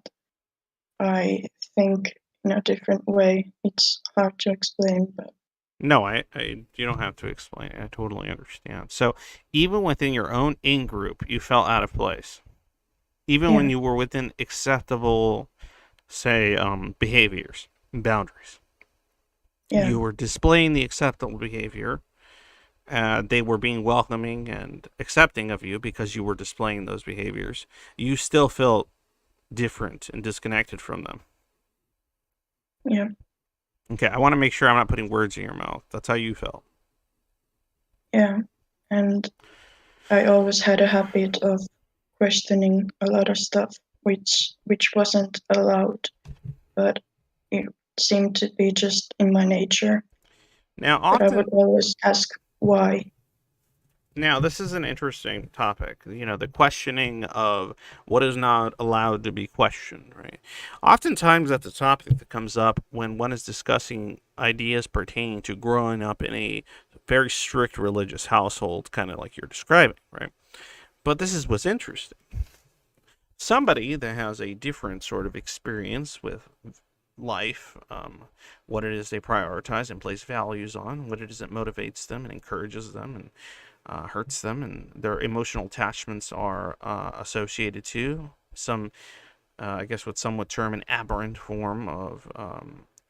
I think in a different way. It's hard to explain, but No, you don't have to explain. I totally understand. So, even within your own in group, you felt out of place. Even yeah, when you were within acceptable, say, behaviors, boundaries, yeah, you were displaying the acceptable behavior. They were being welcoming and accepting of you because you were displaying those behaviors. You still felt different and disconnected from them. yeah, Okay, I want to make sure I'm not putting words in your mouth. That's how you felt. yeah. And I always had a habit of questioning a lot of stuff which wasn't allowed, but it seemed to be just in my nature. Now, But I often, would always ask why. now this is an interesting topic. You know, the questioning of what is not allowed to be questioned, right? Oftentimes, that's a topic that comes up when one is discussing ideas pertaining to growing up in a very strict religious household, kind of like you're describing, right? But this is what's interesting. Somebody that has a different sort of experience with life, what it is they prioritize and place values on, what it is that motivates them and encourages them and hurts them, and their emotional attachments are associated to some, I guess, what some would term an aberrant form of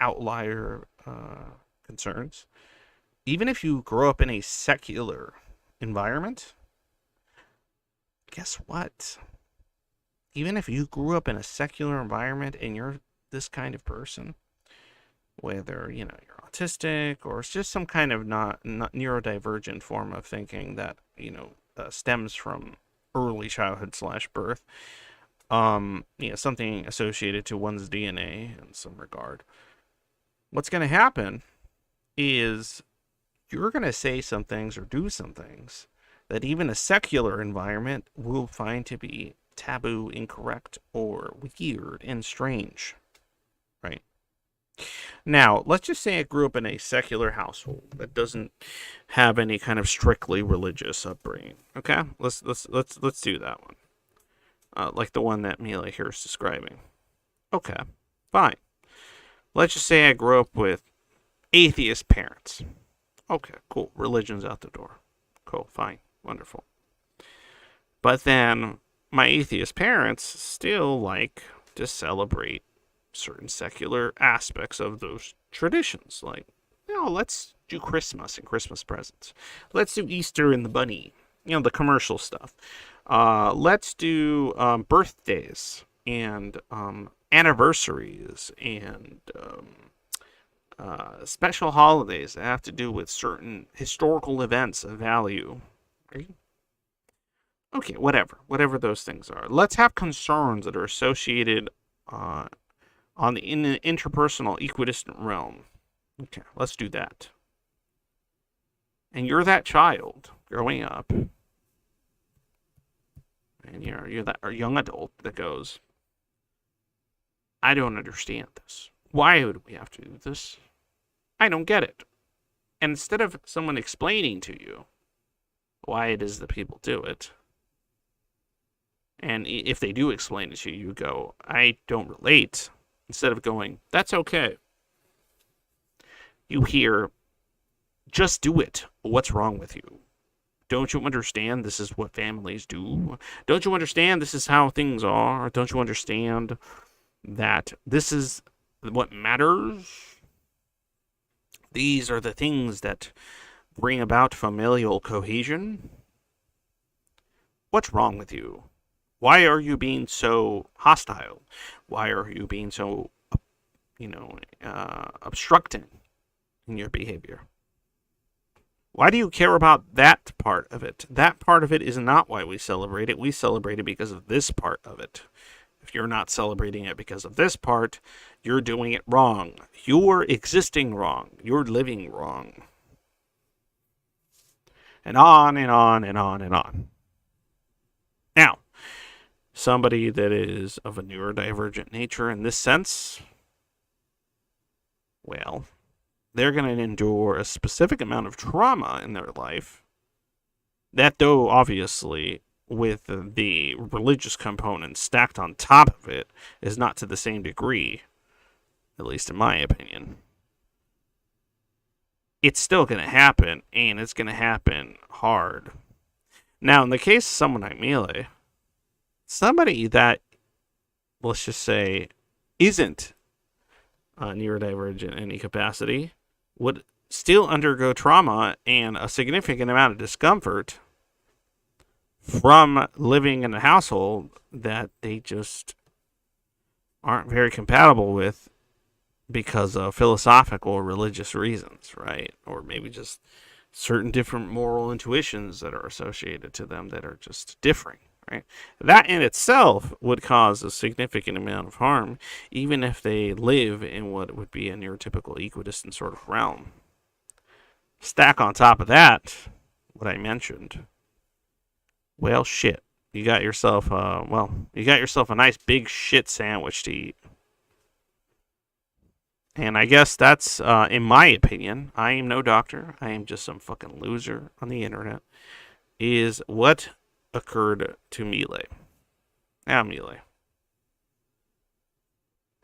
outlier concerns. Even if you grow up in a secular environment, guess what? Even if you grew up in a secular environment and you're this kind of person, whether you're autistic or it's just some kind of not neurodivergent form of thinking that stems from early childhood / birth. Something associated to one's DNA in some regard. What's going to happen is you're going to say some things or do some things that even a secular environment will find to be taboo, incorrect, or weird and strange, right? Now, let's just say I grew up in a secular household that doesn't have any kind of strictly religious upbringing. Okay, let's do that one. Like the one that Mila here is describing. Okay, fine. Let's just say I grew up with atheist parents. Okay, cool. Religion's out the door. Cool, fine, wonderful. But then my atheist parents still like to celebrate certain secular aspects of those traditions. Like, let's do Christmas and Christmas presents. Let's do Easter and the bunny. The commercial stuff. Let's do birthdays and anniversaries and special holidays that have to do with certain historical events of value. Right? Okay, whatever those things are. Let's have concerns that are associated in the interpersonal equidistant realm. Okay, let's do that. And you're that child growing up, and you're that young adult that goes, I don't understand this. Why would we have to do this? I don't get it. And instead of someone explaining to you why it is that people do it, and if they do explain it to you, you go, I don't relate. Instead of going, that's okay. You hear, just do it. What's wrong with you? Don't you understand this is what families do? Don't you understand this is how things are? Don't you understand that this is what matters? These are the things that bring about familial cohesion? What's wrong with you? Why are you being so hostile? Why are you being so, obstructing in your behavior? Why do you care about that part of it? That part of it is not why we celebrate it. We celebrate it because of this part of it. If you're not celebrating it because of this part, you're doing it wrong. You're existing wrong. You're living wrong. And on and on and on and on. Now, somebody that is of a neurodivergent nature in this sense, well, they're going to endure a specific amount of trauma in their life that, though obviously with the religious component stacked on top of it, is not to the same degree, at least in my opinion. It's still going to happen, and it's going to happen hard. Now, in the case of someone like Mele, somebody that, let's just say, isn't neurodivergent in any capacity, would still undergo trauma and a significant amount of discomfort from living in a household that they just aren't very compatible with because of philosophical or religious reasons, right? Or maybe just certain different moral intuitions that are associated to them that are just differing, right? That in itself would cause a significant amount of harm, even if they live in what would be a neurotypical equidistant sort of realm. Stack on top of that what I mentioned. Well, shit. You got yourself a nice big shit sandwich to eat. And I guess that's, in my opinion, I am no doctor. I am just some fucking loser on the internet. Is what occurred to Mele. Now, Mele.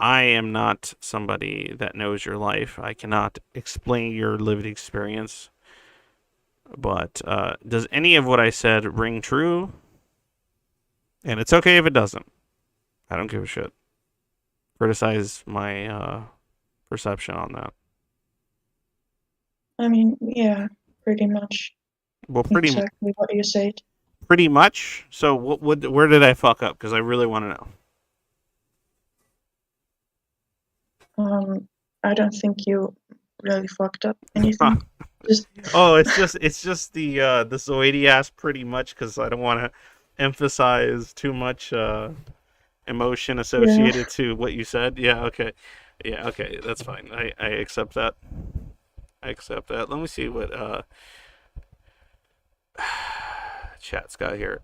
I am not somebody that knows your life. I cannot explain your lived experience. But does any of what I said ring true? And it's okay if it doesn't. I don't give a shit. Criticize my perception on that. I mean, yeah, pretty much. Well, Exactly what you said. Pretty much. So, where did I fuck up? Because I really want to know. I don't think you really fucked up anything. Just Oh, it's just the Zoidy ass pretty much because I don't want to emphasize too much emotion yeah. associated to what you said. Yeah, okay. Yeah, okay, that's fine. I accept that. I accept that. Let me see what chat's got here.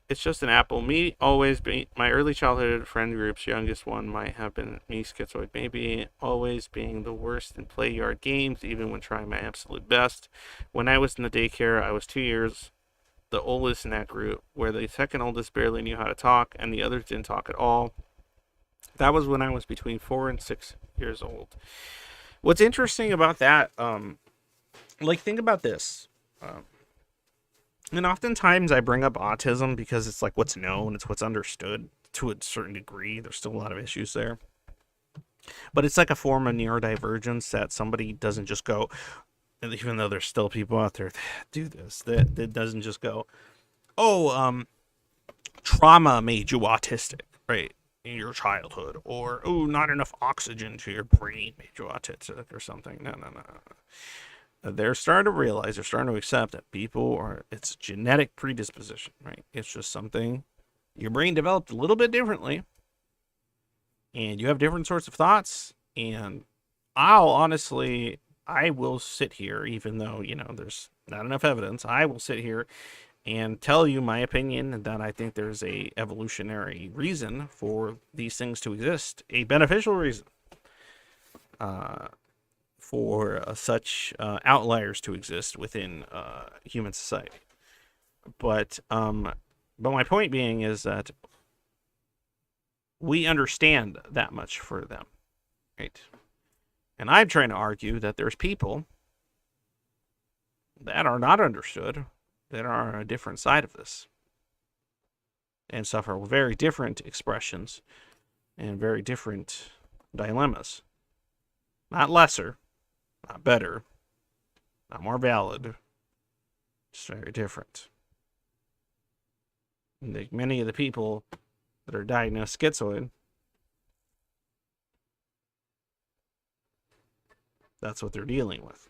It's just an apple. Me always be my early childhood friend group's youngest one might have been me, Schizoid. Maybe always being the worst in play yard games, even when trying my absolute best. When I was in the daycare, I was 2 years the oldest in that group, where the second oldest barely knew how to talk and the others didn't talk at all. That was when I was between 4 and 6 years old. What's interesting about that, like, think about this. And oftentimes I bring up autism because it's like what's known, it's what's understood to a certain degree. There's still a lot of issues there. But it's like a form of neurodivergence that somebody doesn't just go, even though there's still people out there that do this, that doesn't just go, oh, trauma made you autistic, right? In your childhood, or oh, not enough oxygen to your brain made you autistic or something. No. They're starting to realize, they're starting to accept that people are, it's genetic predisposition, right? It's just something your brain developed a little bit differently, and you have different sorts of thoughts. And I will sit here, even though, there's not enough evidence, I will sit here and tell you my opinion that I think there's a evolutionary reason for these things to exist, a beneficial reason. For such outliers to exist within human society. But my point being is that we understand that much for them, right? And I'm trying to argue that there's people that are not understood, that are on a different side of this, and suffer very different expressions and very different dilemmas. Not lesser, not better, not more valid, just very different. And many of the people that are diagnosed schizoid, that's what they're dealing with.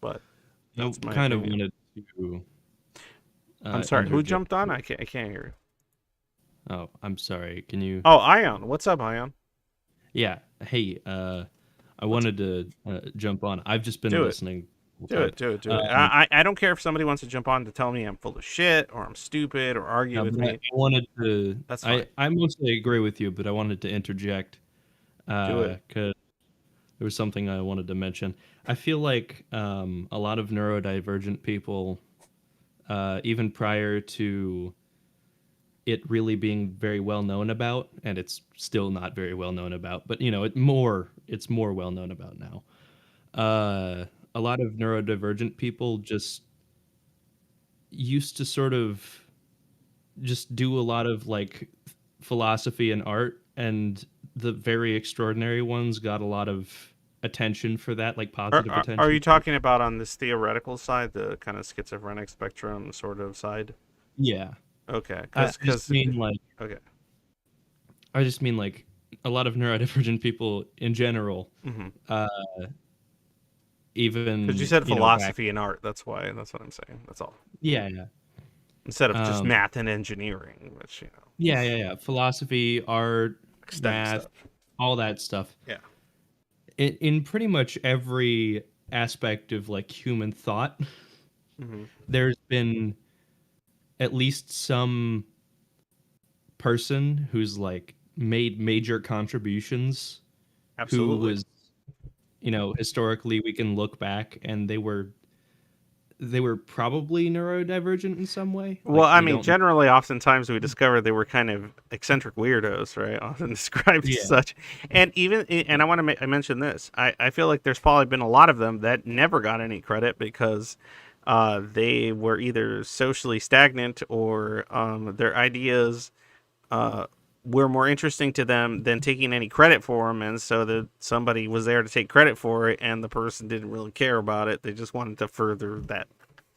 But that's I my kind opinion. of wanted to. I'm sorry, who interject. jumped on? I can't hear you. Oh, I'm sorry. Can you? Oh, Ion. What's up, Ion? Yeah. Hey, I wanted to jump on. I've just been Do it. listening. Do it. I don't care if somebody wants to jump on to tell me I'm full of shit or I'm stupid or argue with me. I wanted to. That's fine. I mostly agree with you, but I wanted to interject Do it. because there was something I wanted to mention. I feel like a lot of neurodivergent people, even prior to it really being very well known about, and it's still not very well known about, but it's more well known about now. A lot of neurodivergent people just used to sort of just do a lot of like philosophy and art, and the very extraordinary ones got a lot of attention for that, like positive Are attention. you talking about on this theoretical side, the kind of schizophrenic spectrum sort of side? Yeah. Okay, I just mean like okay. I just mean like a lot of neurodivergent people in general, even Because you said back. philosophy and art, that's why. That's what I'm saying. That's all. Yeah. Instead of just math and engineering, which Yeah. Philosophy, art, extend math, stuff. all that stuff. Yeah. In pretty much every aspect of like human thought, there's been at least some person who's like made major contributions. Absolutely. Who was, historically we can look back and they were probably neurodivergent in some way. Well, Like, I we mean, don't. generally, oftentimes we discover they were kind of eccentric weirdos, right? Often described as Yeah. such. And I want to I mention this. I feel like there's probably been a lot of them that never got any credit because they were either socially stagnant or their ideas were more interesting to them than taking any credit for them. And so that somebody was there to take credit for it and the person didn't really care about it. They just wanted to further that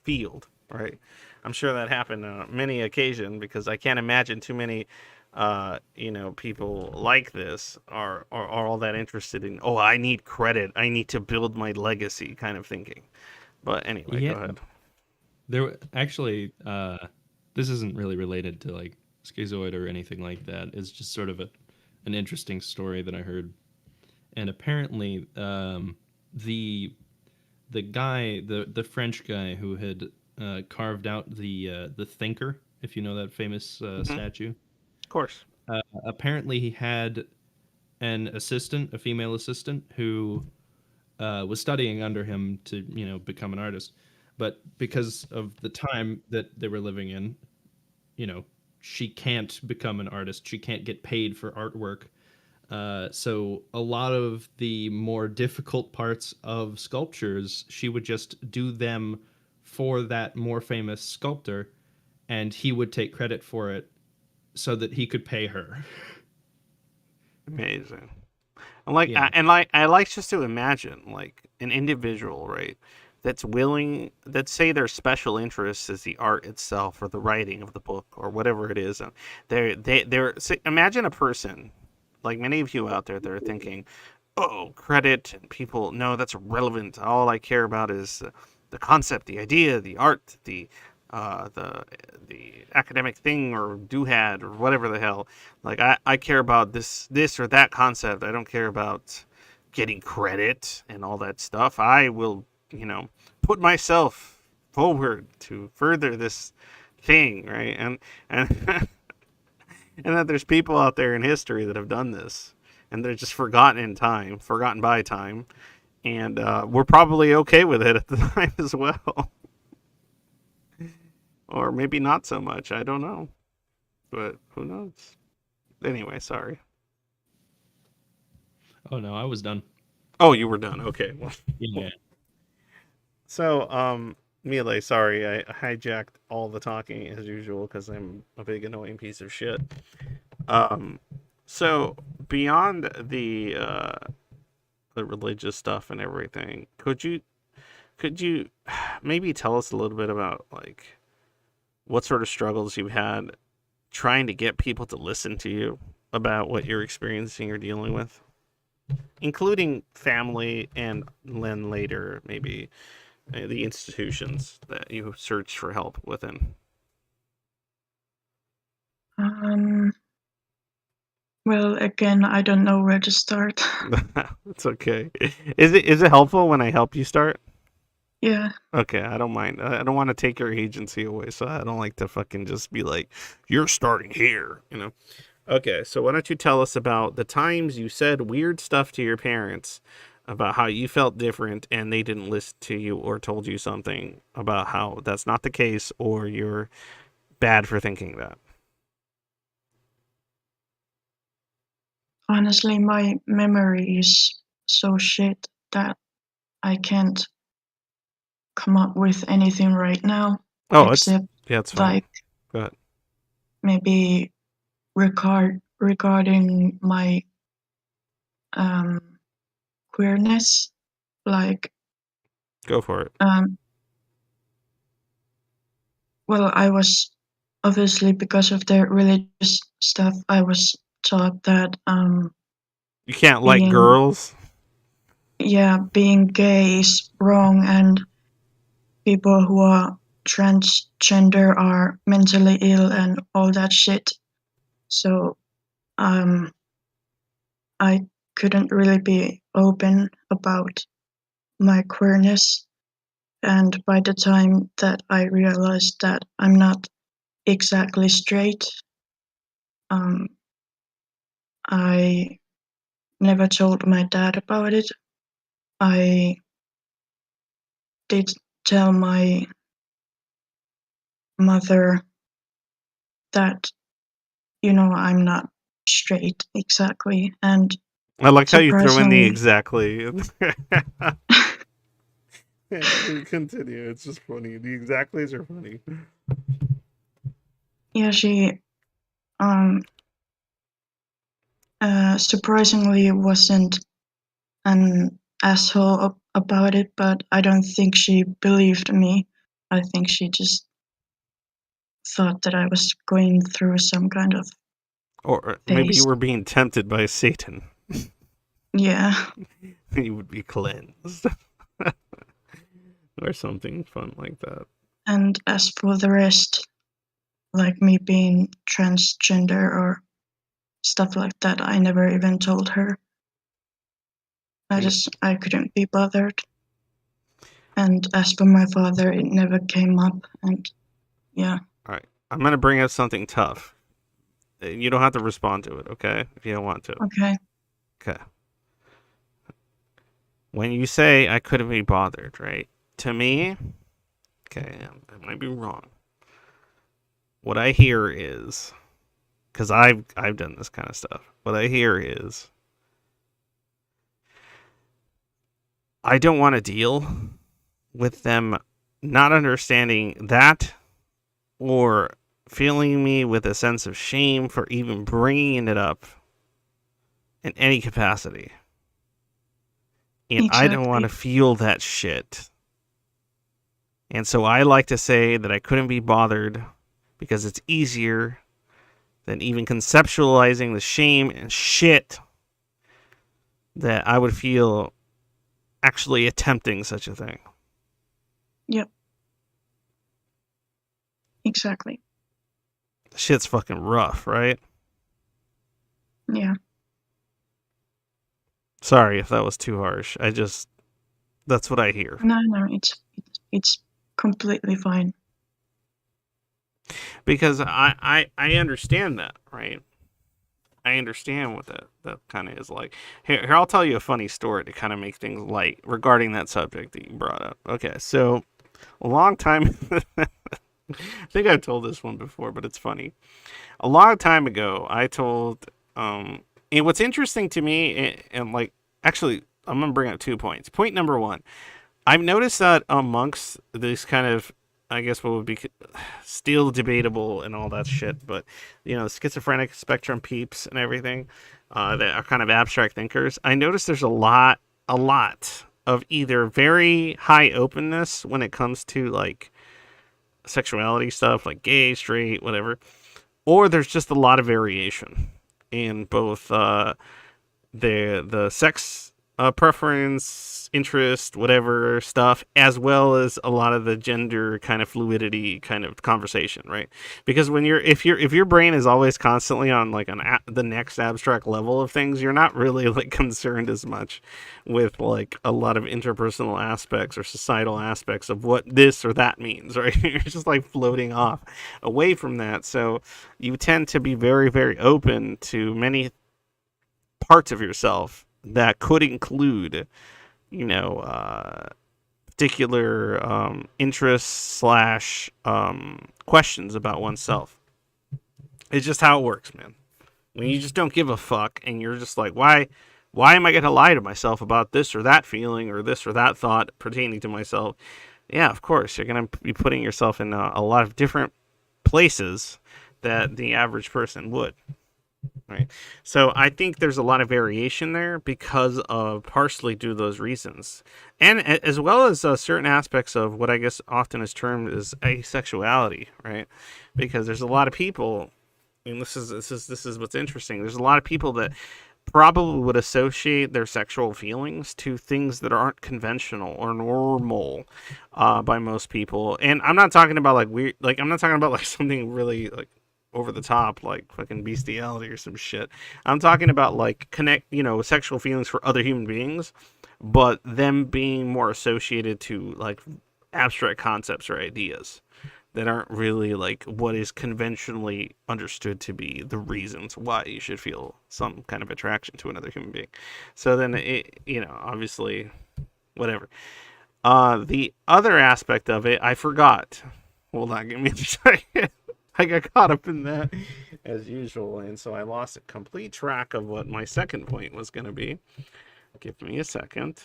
field, right? I'm sure that happened on many occasions because I can't imagine too many people like this are all that interested in, oh, I need credit, I need to build my legacy kind of thinking. But anyway, go Yeah, ahead. actually, this isn't really related to like Schizoid or anything like that. It's just sort of an interesting story that I heard. And apparently, the guy, the French guy who had carved out the Thinker, if you know that famous Hmm. statue, Of course. apparently he had an assistant, a female assistant, who was studying under him to become an artist, but because of the time that they were living in, you know, she can't become an artist. She can't get paid for artwork. So a lot of the more difficult parts of sculptures, she would just do them for that more famous sculptor, and he would take credit for it so that he could pay her. Amazing. Yeah. I like just to imagine like an individual, right, that's willing, that say their special interest is the art itself or the writing of the book or whatever it is, and imagine a person like many of you out there that are thinking, oh, credit and people, no, that's irrelevant. All I care about is the concept, the idea, the art, uh, the the academic thing or doohad or whatever the hell. Like I care about this or that concept. I don't care about getting credit and all that stuff. I will, put myself forward to further this thing, right? And and that there's people out there in history that have done this, and they're just forgotten by time, and we're probably okay with it at the time as well, or maybe not so much. I don't know, but who knows? Anyway, sorry. Oh no, I was done. Oh, you were done. Okay. Well, Yeah. so Melee, sorry, I hijacked all the talking as usual because I'm a big annoying piece of shit. Um, so beyond the religious stuff and everything, could you maybe tell us a little bit about like what sort of struggles you've had trying to get people to listen to you about what you're experiencing or dealing with, including family and then later maybe the institutions that you search for help within? Um, well, again, I don't know where to start. It's okay. Is it helpful when I help you start? Yeah. Okay, I don't mind. I don't want to take your agency away, so I don't like to fucking just be like, you're starting here. Okay, so why don't you tell us about the times you said weird stuff to your parents about how you felt different and they didn't listen to you or told you something about how that's not the case or you're bad for thinking that. Honestly, my memory is so shit that I can't come up with anything right now, Oh, except yeah, it's fine. like Go ahead. maybe regarding my um, queerness. Like, Go for it. well, I was obviously, because of the religious stuff, I was taught that You can't like being girls. being gay is wrong, and people who are transgender are mentally ill and all that shit. So I couldn't really be open about my queerness. And by the time that I realized that I'm not exactly straight, I never told my dad about it. I did tell my mother that, I'm not straight exactly. And I like how you throw in the surprisingly, exactly. Continue. It's just funny. The exactlies are funny. yeah, she um, surprisingly wasn't an asshole about it, but I don't think she believed me. I think she just thought that I was going through some kind of Or maybe you phase. were being tempted by Satan. Yeah. You would be cleansed. Or something fun like that. And as for the rest, like me being transgender or stuff like that, I never even told her. I couldn't be bothered. And as for my father, it never came up. And yeah. All right. I'm going to bring up something tough. You don't have to respond to it, okay? If you don't want to. Okay. Okay. When you say I couldn't be bothered, right? To me, okay, I might be wrong. What I hear is, because I've done this kind of stuff. What I hear is, I don't want to deal with them not understanding that, or filling me with a sense of shame for even bringing it up in any capacity. And I don't want to feel that shit. And so I like to say that I couldn't be bothered because it's easier than even conceptualizing the shame and shit that I would feel actually attempting such a thing. Yep. Exactly. Shit's fucking rough, right? Yeah. Sorry if that was too harsh. That's what I hear. No, it's completely fine. Because I understand that, right? I understand what that kind of is like. Here, I'll tell you a funny story to kind of make things light regarding that subject that you brought up. Okay, so a long time... I think I've told this one before, but it's funny. A long time ago, I told... and what's interesting to me, and like... Actually, I'm going to bring up 2 points. Point number 1. I've noticed that amongst these kind of... I guess what would be still debatable and all that shit, but schizophrenic spectrum peeps and everything that are kind of abstract thinkers. I noticed there's a lot of either very high openness when it comes to like sexuality stuff, like gay, straight, whatever, or there's just a lot of variation in both the sex preference, interest, whatever stuff, as well as a lot of the gender kind of fluidity kind of conversation, right? Because when if your brain is always constantly on like the next abstract level of things, you're not really like concerned as much with like a lot of interpersonal aspects or societal aspects of what this or that means, right? You're just like floating off away from that. So you tend to be very, very open to many parts of yourself that could include particular interests / questions about oneself. It's just how it works, man. When you just don't give a fuck and you're just like, why am I going to lie to myself about this or that feeling or this or that thought pertaining to myself? Yeah, of course, you're going to be putting yourself in a lot of different places that the average person would. Right. So I think there's a lot of variation there because of partially due to those reasons. And as well as certain aspects of what I guess often is termed as asexuality, right? Because there's a lot of people, and this is what's interesting. There's a lot of people that probably would associate their sexual feelings to things that aren't conventional or normal by most people. And I'm not talking about like weird, like I'm not talking about like something really like over the top, like fucking bestiality or some shit. I'm talking about like sexual feelings for other human beings, but them being more associated to like abstract concepts or ideas that aren't really like what is conventionally understood to be the reasons why you should feel some kind of attraction to another human being. So then obviously whatever. The other aspect of it, I forgot. Hold on, give me a second. I got caught up in that as usual, and so I lost a complete track of what my second point was going to be. Give me a second.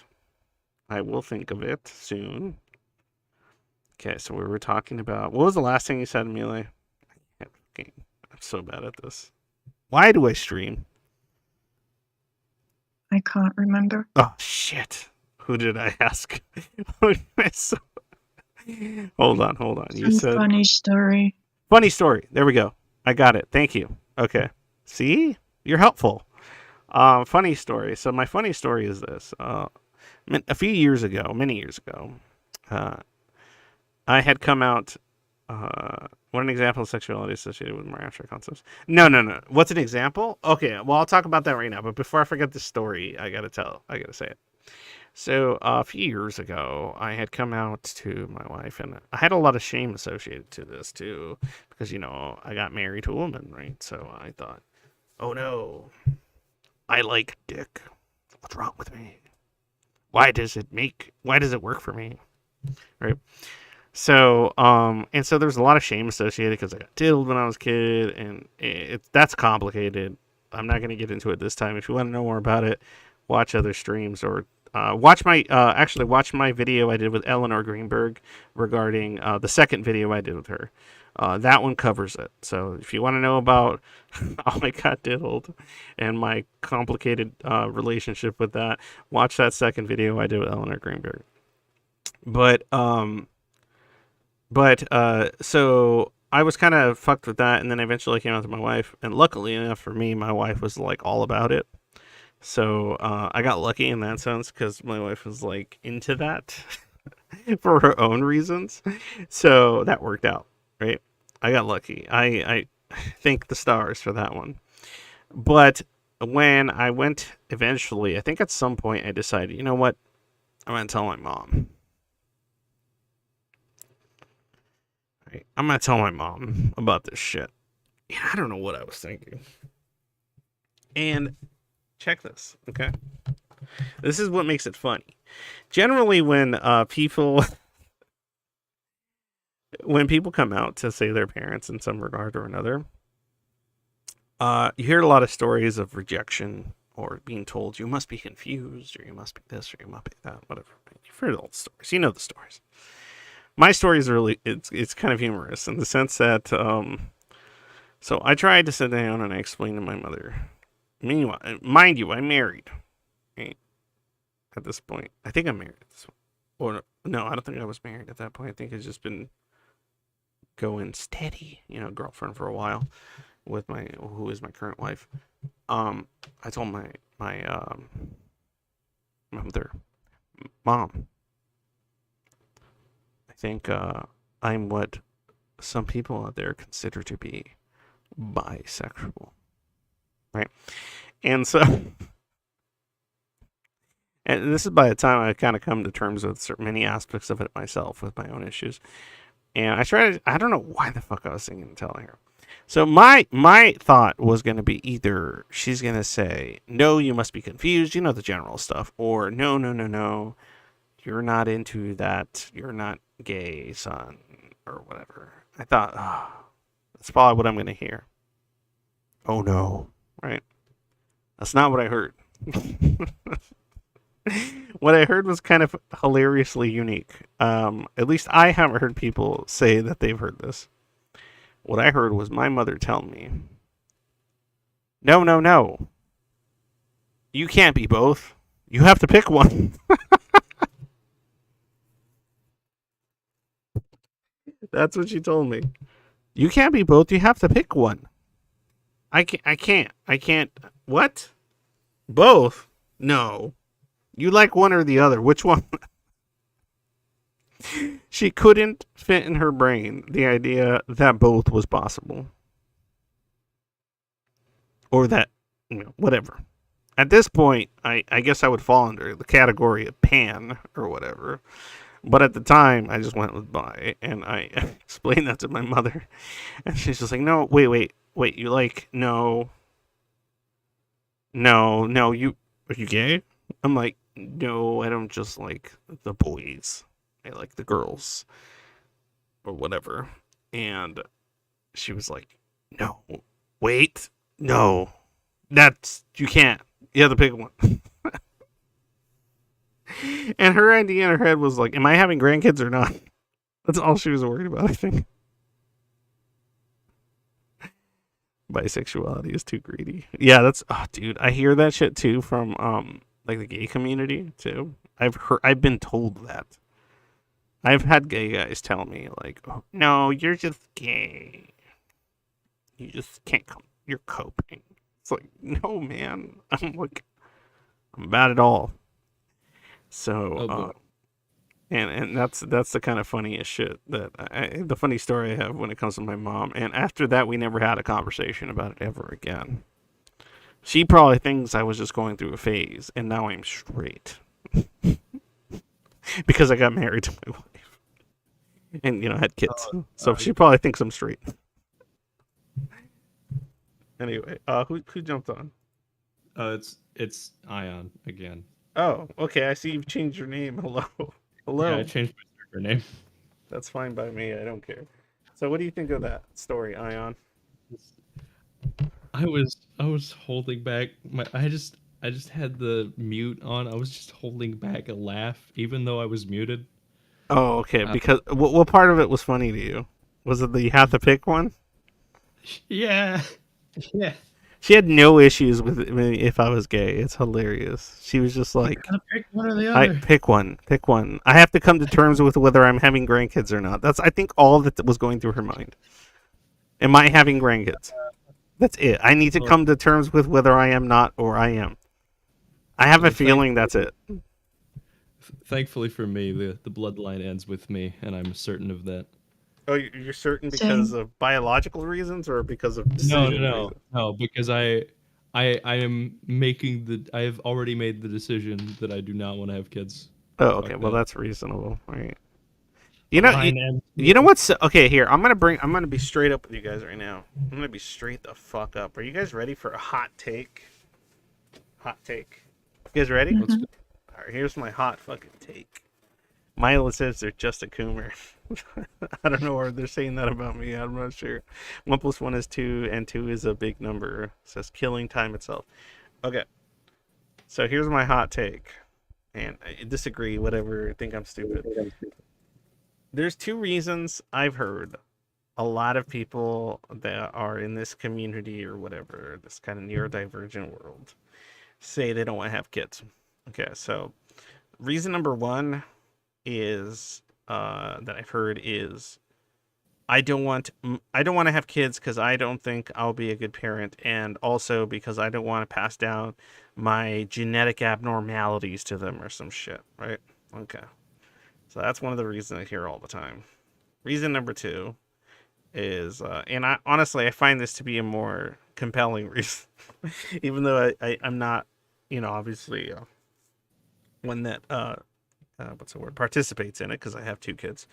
I will think of it soon. Okay, so we were talking about... What was the last thing you said, Amelia? I'm so bad at this. Why do I stream? I can't remember. Oh, shit. Who did I ask? Hold on. You said... Funny story. Funny story. There we go. I got it. Thank you. Okay. See? You're helpful. Funny story. So my funny story is this. A few years ago, many years ago, I had come out. What an example of sexuality associated with more abstract concepts. No. What's an example? Okay, well, I'll talk about that right now. But before I forget the story, I gotta say it. So a few years ago, I had come out to my wife, and I had a lot of shame associated to this too, because I got married to a woman, right? So I thought, oh no, I like dick. What's wrong with me? Why does it work for me? Right? So, and so there's a lot of shame associated because I got diddled when I was a kid, and that's complicated. I'm not going to get into it this time. If you want to know more about it, watch other streams or watch my video I did with Eleanor Greenberg regarding the second video I did with her. That one covers it. So if you want to know about how I got diddled and my complicated relationship with that, watch that second video I did with Eleanor Greenberg. So I was kind of fucked with that, and then eventually I came out to my wife, and luckily enough for me, my wife was like all about it. So I got lucky in that sense because my wife was like into that for her own reasons. So that worked out, right? I got lucky. I thank the stars for that one. But when I went eventually, I think at some point I decided, you know what? I'm going to tell my mom. Right? I'm going to tell my mom about this shit. And I don't know what I was thinking. And check this, okay? This is what makes it funny. Generally, when people come out to say their parents in some regard or another, you hear a lot of stories of rejection or being told you must be confused or you must be this or you must be that, whatever. You've heard all the stories. You know the stories. My story is really it's kind of humorous in the sense that so I tried to sit down and I explained to my mother. Meanwhile, mind you, I'm married. Right? At this point, I think I'm married. At this point. Or no, I don't think I was married at that point. I think it's just been going steady, girlfriend for a while with who is my current wife. I told my mother, Mom, I think I'm what some people out there consider to be bisexual, right? And so, and this is by the time I kind of come to terms with many aspects of it myself with my own issues. And I don't know why the fuck I was thinking of telling her. So my thought was going to be either she's going to say, no, you must be confused, the general stuff, or no, you're not into that, you're not gay, son, or whatever. I thought, that's probably what I'm going to hear. Oh no, right? That's not what I heard. What I heard was kind of hilariously unique. At least I haven't heard people say that they've heard this. What I heard was my mother tell me, no. You can't be both. You have to pick one. That's what she told me. You can't be both. You have to pick one. I can't. What? Both? No. You like one or the other. Which one? She couldn't fit in her brain the idea that both was possible. Or that, whatever. At this point, I guess I would fall under the category of pan or whatever. But at the time, I just went with bi. And I explained that to my mother. And she's just like, no, wait. You like, no, you, are you gay? I'm like, no, I don't just like the boys. I like the girls. Or whatever. And she was like, no, wait, no. You can't. You have to pick one. And her idea in her head was like, am I having grandkids or not? That's all she was worried about, I think. Bisexuality is too greedy. Yeah, dude, I hear that shit too from like the gay community too. I've been told that. I've had gay guys tell me like, oh, no, you're just gay. You just can't come. You're coping. It's like, no, man. I'm bad at all. So, and that's the kind of funniest shit that the funny story I have when it comes to my mom. And after that, we never had a conversation about it ever again. She probably thinks I was just going through a phase, and now I'm straight because I got married to my wife and had kids. So she probably thinks I'm straight. Anyway, who jumped on? It's Ion again. Oh, okay. I see you've changed your name. Hello. Hello. Yeah, I changed my server name. That's fine by me. I don't care. So, what do you think of that story, Ion? I was holding back I just had the mute on. I was just holding back a laugh even though I was muted. Oh, okay. Because what part of it was funny to you? Was it the you have to pick one? Yeah. Yeah. She had no issues with me if I was gay. It's hilarious. She was just like, Gotta pick one or the I other. pick one. I have to come to terms with whether I'm having grandkids or not. That's I think all that was going through her mind. Am I having grandkids? That's it. I need to come to terms with whether I am not or I am. I have a feeling that's it. Thankfully for me, the bloodline ends with me, and I'm certain of that. Oh, you're certain because of biological reasons or because of decision reasons? No, because I am I have already made the decision that I do not want to have kids. Oh, okay. Well, that's reasonable, right? You know what's okay here? I'm gonna be straight up with you guys right now. I'm gonna be straight the fuck up. Are you guys ready for a hot take? Hot take. You guys ready? Mhm. All right, here's my hot fucking take. Milo says they're just a coomer. I don't know why they're saying that about me. I'm not sure. 1 + 1 is 2, and 2 is a big number. It says killing time itself. Okay. So here's my hot take. And I disagree, whatever, think I'm stupid. There's 2 reasons I've heard a lot of people that are in this community or whatever, this kind of neurodivergent world, say they don't want to have kids. Okay, so reason number 1 is that I've heard is I don't want to have kids because I don't think I'll be a good parent, and also because I don't want to pass down my genetic abnormalities to them or some shit, right? Okay. So that's one of the reasons I hear all the time. Reason number 2 is, and I honestly I find this to be a more compelling reason, even though I'm not, obviously one that what's the word, participates in it because I have 2 kids.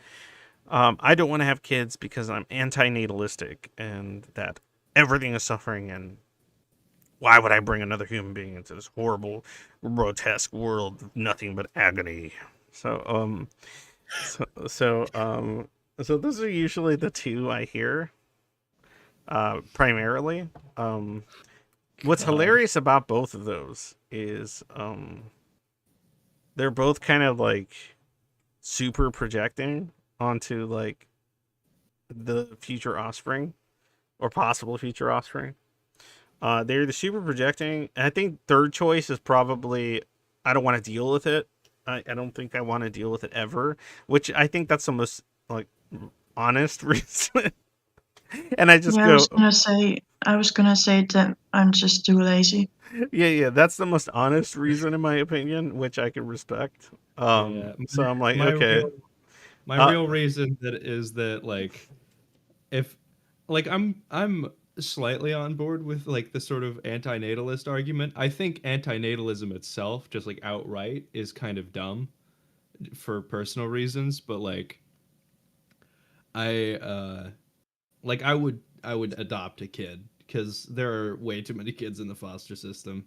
I don't want to have kids because I'm anti-natalistic and that everything is suffering, and why would I bring another human being into this horrible, grotesque world of nothing but agony? So those are usually the 2 I hear, primarily. What's hilarious about both of those is they're both kind of like super projecting onto like the future offspring or possible future offspring. They're the super projecting. And I think third choice is probably I don't want to deal with it. I don't think I want to deal with it ever, which I think that's the most like honest reason. And I just Yeah, go, I was gonna say that I'm just too lazy. yeah, that's the most honest reason in my opinion, which I can respect. So I'm like, okay. My real reason that is that like if like I'm slightly on board with like the sort of antinatalist argument. I think antinatalism itself, just like outright, is kind of dumb for personal reasons, but like I would adopt a kid because there are way too many kids in the foster system.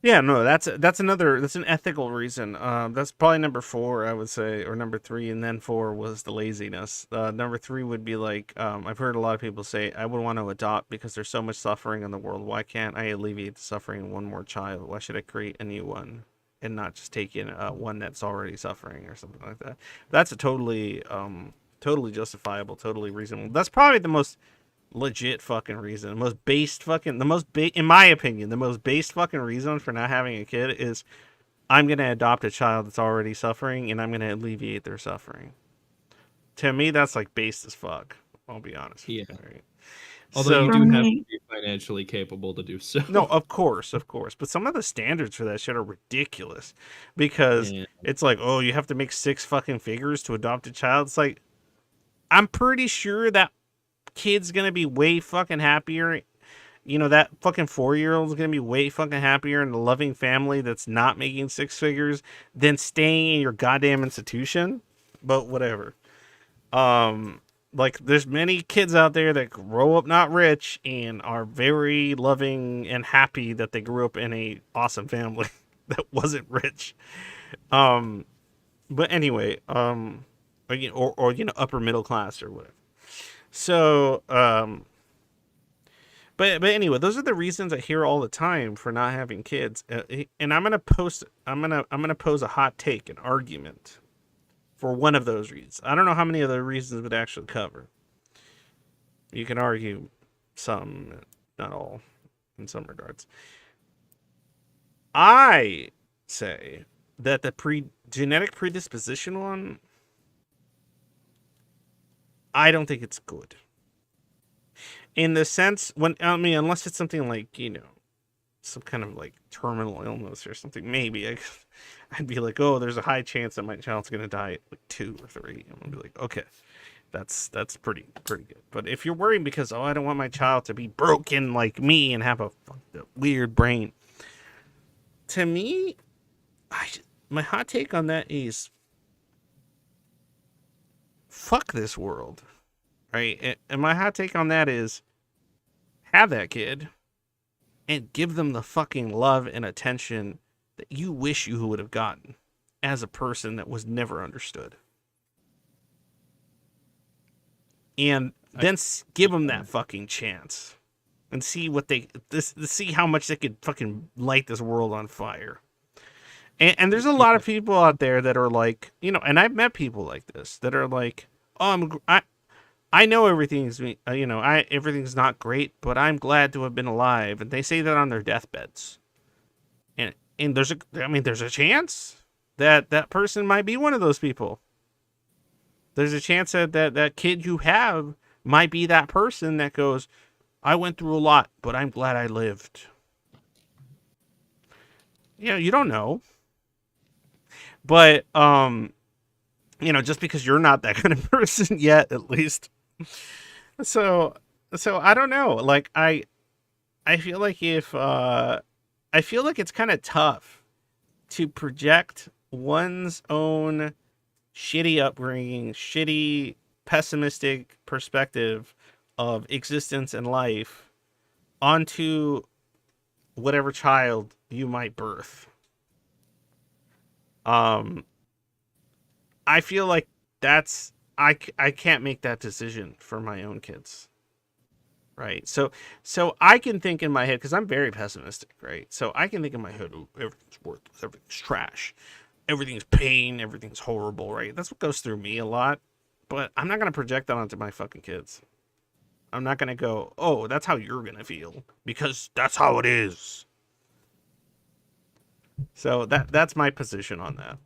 Yeah, no, that's an ethical reason. That's probably number 4, I would say, or number 3, and then 4 was the laziness. Number 3 would be like, I've heard a lot of people say, I would want to adopt because there's so much suffering in the world. Why can't I alleviate the suffering in one more child? Why should I create a new one and not just take in one that's already suffering or something like that? That's a totally justifiable, totally reasonable. That's probably the most legit fucking reason, in my opinion, the most based fucking reason for not having a kid is I'm gonna adopt a child that's already suffering and I'm gonna alleviate their suffering. To me, that's like based as fuck. I'll be honest. Yeah. Right? Although So you For do have to me, be financially capable to do so. no, of course, but some of the standards for that shit are ridiculous, because Yeah. it's like, oh, you have to make 6 fucking figures to adopt a child. It's like, I'm pretty sure that kid's gonna be way fucking happier. You know, that fucking 4-year-old's gonna be way fucking happier in a loving family that's not making 6 figures than staying in your goddamn institution. But whatever. Like, there's many kids out there that grow up not rich and are very loving and happy that they grew up in a awesome family that wasn't rich. But anyway, or you know, upper middle class or whatever. So, but anyway, those are the reasons I hear all the time for not having kids. And I'm gonna pose a hot take, an argument for one of those reasons. I don't know how many other reasons would actually cover. You can argue some, not all, in some regards. I say that the genetic predisposition one, I don't think it's good. In the sense, unless it's something like, you know, some kind of like terminal illness or something, maybe I'd be like, oh, there's a high chance that my child's gonna die at like 2 or 3. I'm gonna be like, okay, that's pretty good. But if you're worried because, oh, I don't want my child to be broken like me and have a weird brain, to me, my hot take on that is, fuck this world, right? And my hot take on that is, have that kid and give them the fucking love and attention that you wish you would have gotten as a person that was never understood. And then give them that fucking chance and see what see how much they could fucking light this world on fire. And there's a lot of people out there that are like, you know, and I've met people like this that are like, oh, I know everything's, you know, everything's not great, but I'm glad to have been alive. And they say that on their deathbeds. And there's a chance that that person might be one of those people. There's a chance that kid you have might be that person that goes, I went through a lot, but I'm glad I lived. You know, you don't know. But, you know, just because you're not that kind of person yet, at least. So I don't know. Like, I feel like I feel like it's kind of tough to project one's own shitty upbringing, shitty pessimistic perspective of existence and life onto whatever child you might birth. I feel like I can't make that decision for my own kids. Right. So I can think in my head, because I'm very pessimistic, right? So I can think in my head, oh, everything's worthless, everything's trash, everything's pain, everything's horrible, right? That's what goes through me a lot. But I'm not going to project that onto my fucking kids. I'm not going to go, oh, that's how you're going to feel, because that's how it is. So that's my position on that.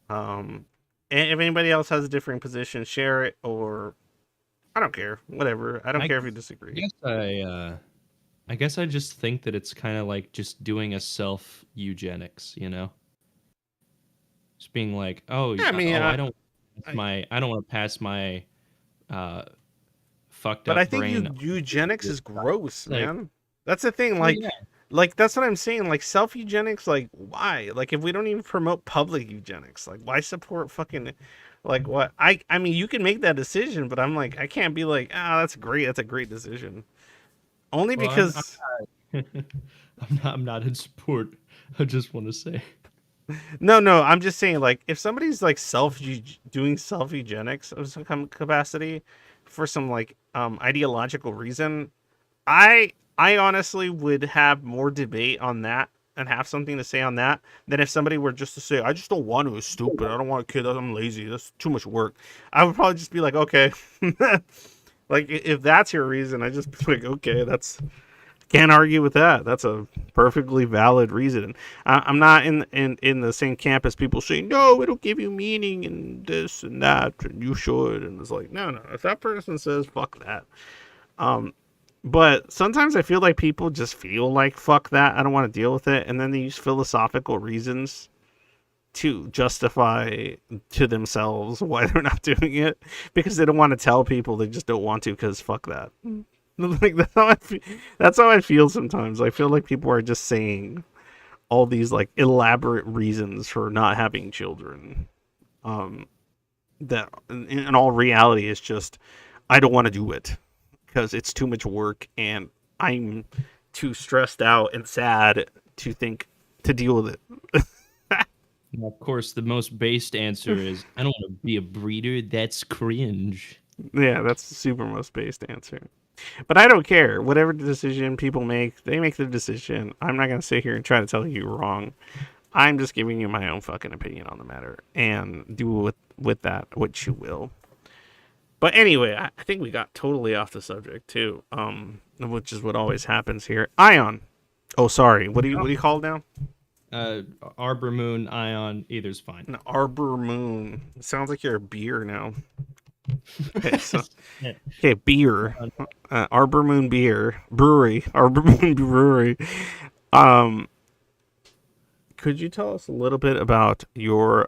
And if anybody else has a differing position, share it, or I don't care. Whatever. I don't care if you disagree. I guess I just think that it's kind of like just doing a self eugenics, you know? Just being like, oh, Yeah, I mean, I don't want to pass my fucked but up I think brain. eugenics is gross, Like, man. That's the thing. Like, yeah. like that's what I'm saying. Like, self eugenics. Like, why? Like, if we don't even promote public eugenics, like, why support fucking? Like, what? I mean, you can make that decision, but I'm like, I can't be like, that's great. That's a great decision. Only Well, because I'm not in support. I just want to say. no, I'm just saying, like, if somebody's like doing self eugenics of some capacity for some like ideological reason, I honestly would have more debate on that and have something to say on that than if somebody were just to say, I just don't want to, it's stupid, I don't want a kid, I'm lazy, that's too much work. I would probably just be like, okay. Like, if that's your reason, I just be like, okay, can't argue with that. That's a perfectly valid reason. I'm not in the same camp as people saying, no, it'll give you meaning and this and that, and you should. And it's like, no. If that person says, fuck that. But sometimes I feel like people just feel like, fuck that, I don't want to deal with it, and then they use philosophical reasons to justify to themselves why they're not doing it, because they don't want to tell people, they just don't want to, because fuck that. Like that's how I feel sometimes. I feel like people are just saying all these like elaborate reasons for not having children. That in all reality is just, I don't want to do it because it's too much work and I'm too stressed out and sad to think to deal with it. And of course, the most based answer is, I don't want to be a breeder. That's cringe. Yeah, that's the super most based answer. But I don't care. Whatever decision people make, they make the decision. I'm not going to sit here and try to tell you you're wrong. I'm just giving you my own fucking opinion on the matter, and do with that what you will. But anyway, I think we got totally off the subject too, which is what always happens here. Ion. Oh, sorry. What do you call it now? Arbor Moon, Ion, either's fine. An Arbor Moon. It sounds like you're a beer now. Okay, so, okay, beer. Arbor Moon beer brewery. Arbor Moon brewery. Could you tell us a little bit about your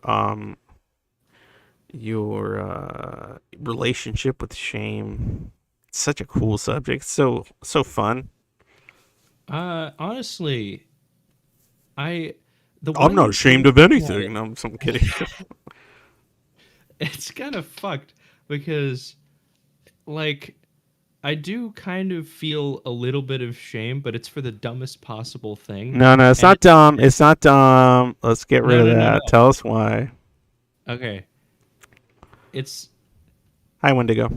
relationship with shame? It's such a cool subject. So fun. Honestly, I'm not ashamed of anything. No, I'm kidding. It's kind of fucked because, like, I do kind of feel a little bit of shame, but it's for the dumbest possible thing. No, it's not dumb. It's not dumb. Let's get rid of that. No. Tell us why. Okay. It's... Hi, Wendigo.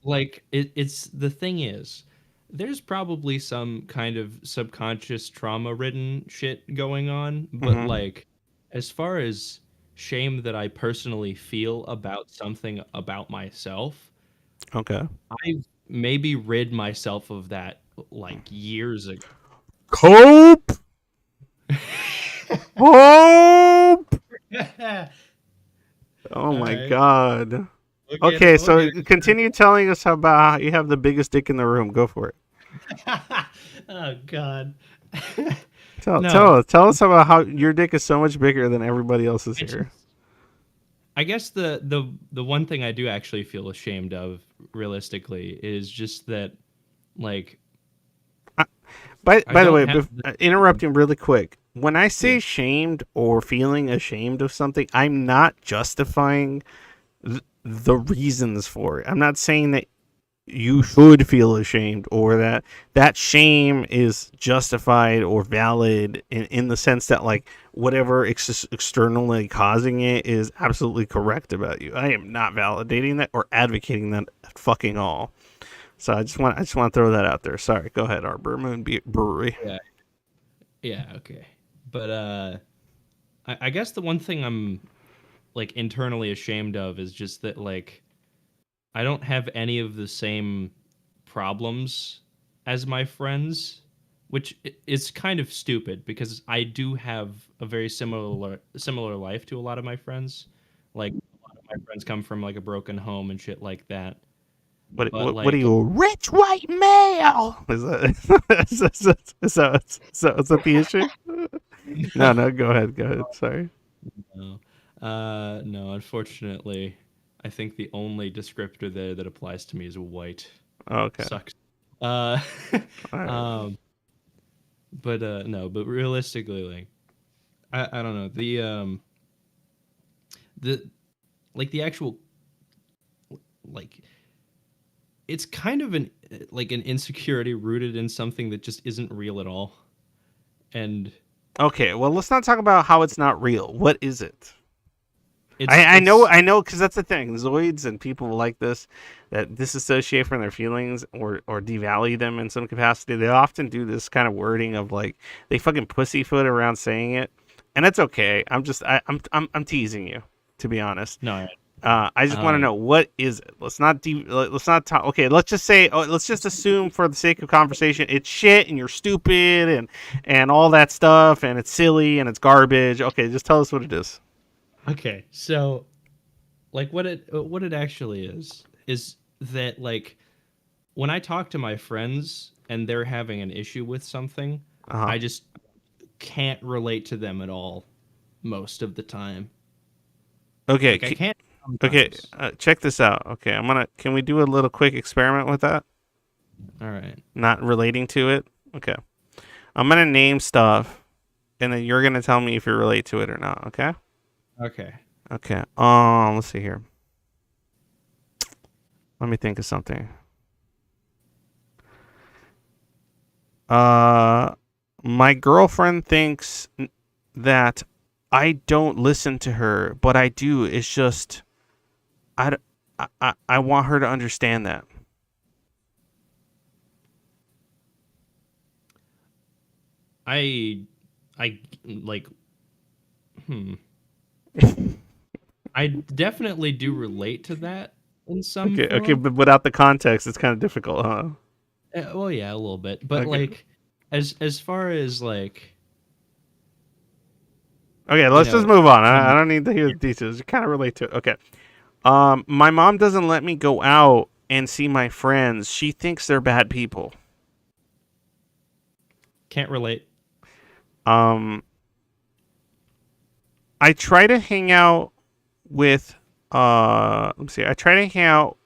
Like, it's... The thing is, there's probably some kind of subconscious trauma-ridden shit going on, but, like, as far as shame that I personally feel about something about myself... Okay. I've maybe rid myself of that like years ago. Cope. Hope. Oh my god. Okay, so continue telling us about how you have the biggest dick in the room. Go for it. Oh god. Tell us about how your dick is so much bigger than everybody else's here. I guess the one thing I do actually feel ashamed of, realistically, is just that, like... By the way, interrupting really quick. When I say shamed or feeling ashamed of something, I'm not justifying the reasons for it. I'm not saying that you should feel ashamed or that shame is justified or valid in the sense that, like, whatever externally causing it is absolutely correct about you. I am not validating that or advocating that at fucking all. So I just want to throw that out there. Sorry, go ahead, Arbor Moon Brewery. Yeah, okay. But I guess the one thing I'm, like, internally ashamed of is just that, like, I don't have any of the same problems as my friends, which is kind of stupid because I do have a very similar life to a lot of my friends. Like, a lot of my friends come from, like, a broken home and shit like that. What are you, rich white male? Is that the issue? No, go ahead. Sorry. No, unfortunately, I think the only descriptor there that applies to me is white. Oh, okay. Sucks. Right. But realistically, like, I don't know, the actual, like, it's kind of an insecurity rooted in something that just isn't real at all. And okay, well, let's not talk about how it's not real. What is it? I know, because that's the thing. Zoids and people like this that disassociate from their feelings or devalue them in some capacity, they often do this kind of wording of, like, they fucking pussyfoot around saying it, and that's okay. I'm teasing you, to be honest. No. I just want to know, what is it? Let's not talk. Okay, let's just say, let's just assume for the sake of conversation, it's shit and you're stupid and all that stuff and it's silly and it's garbage. Okay, just tell us what it is. Okay, so, like, what it actually is that, like, when I talk to my friends and they're having an issue with something, I just can't relate to them at all most of the time. Okay. Like I can't Okay. sometimes. Check this out. Okay. Can we do a little quick experiment with that? All right. Not relating to it. Okay. I'm gonna name stuff, and then you're gonna tell me if you relate to it or not. Okay. Okay. Okay. Let's see here. Let me think of something. My girlfriend thinks that I don't listen to her, but I do. It's just I want her to understand that. I like I definitely do relate to that in some Okay, form. but without the context, it's kind of difficult, huh? Well, yeah, a little bit, but Okay. like as far as like Okay, you let's just know, move on. I um, don't need to hear the details. You kind of relate to it. Okay. My mom doesn't let me go out and see my friends. She thinks they're bad people. can't relate. Um, I try to hang out with let me see. I try to hang out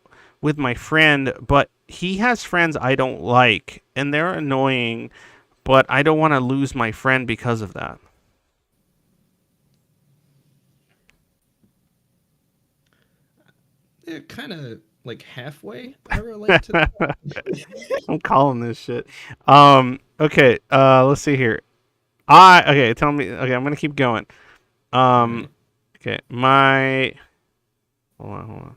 with my friend, but he has friends I don't like, and they're annoying, but I don't want to lose my friend because of that. Kind of like halfway. I relate to that. I'm calling this shit. Okay, let's see here. Okay, tell me. Okay, I'm gonna keep going. All Um, right. okay, my hold on.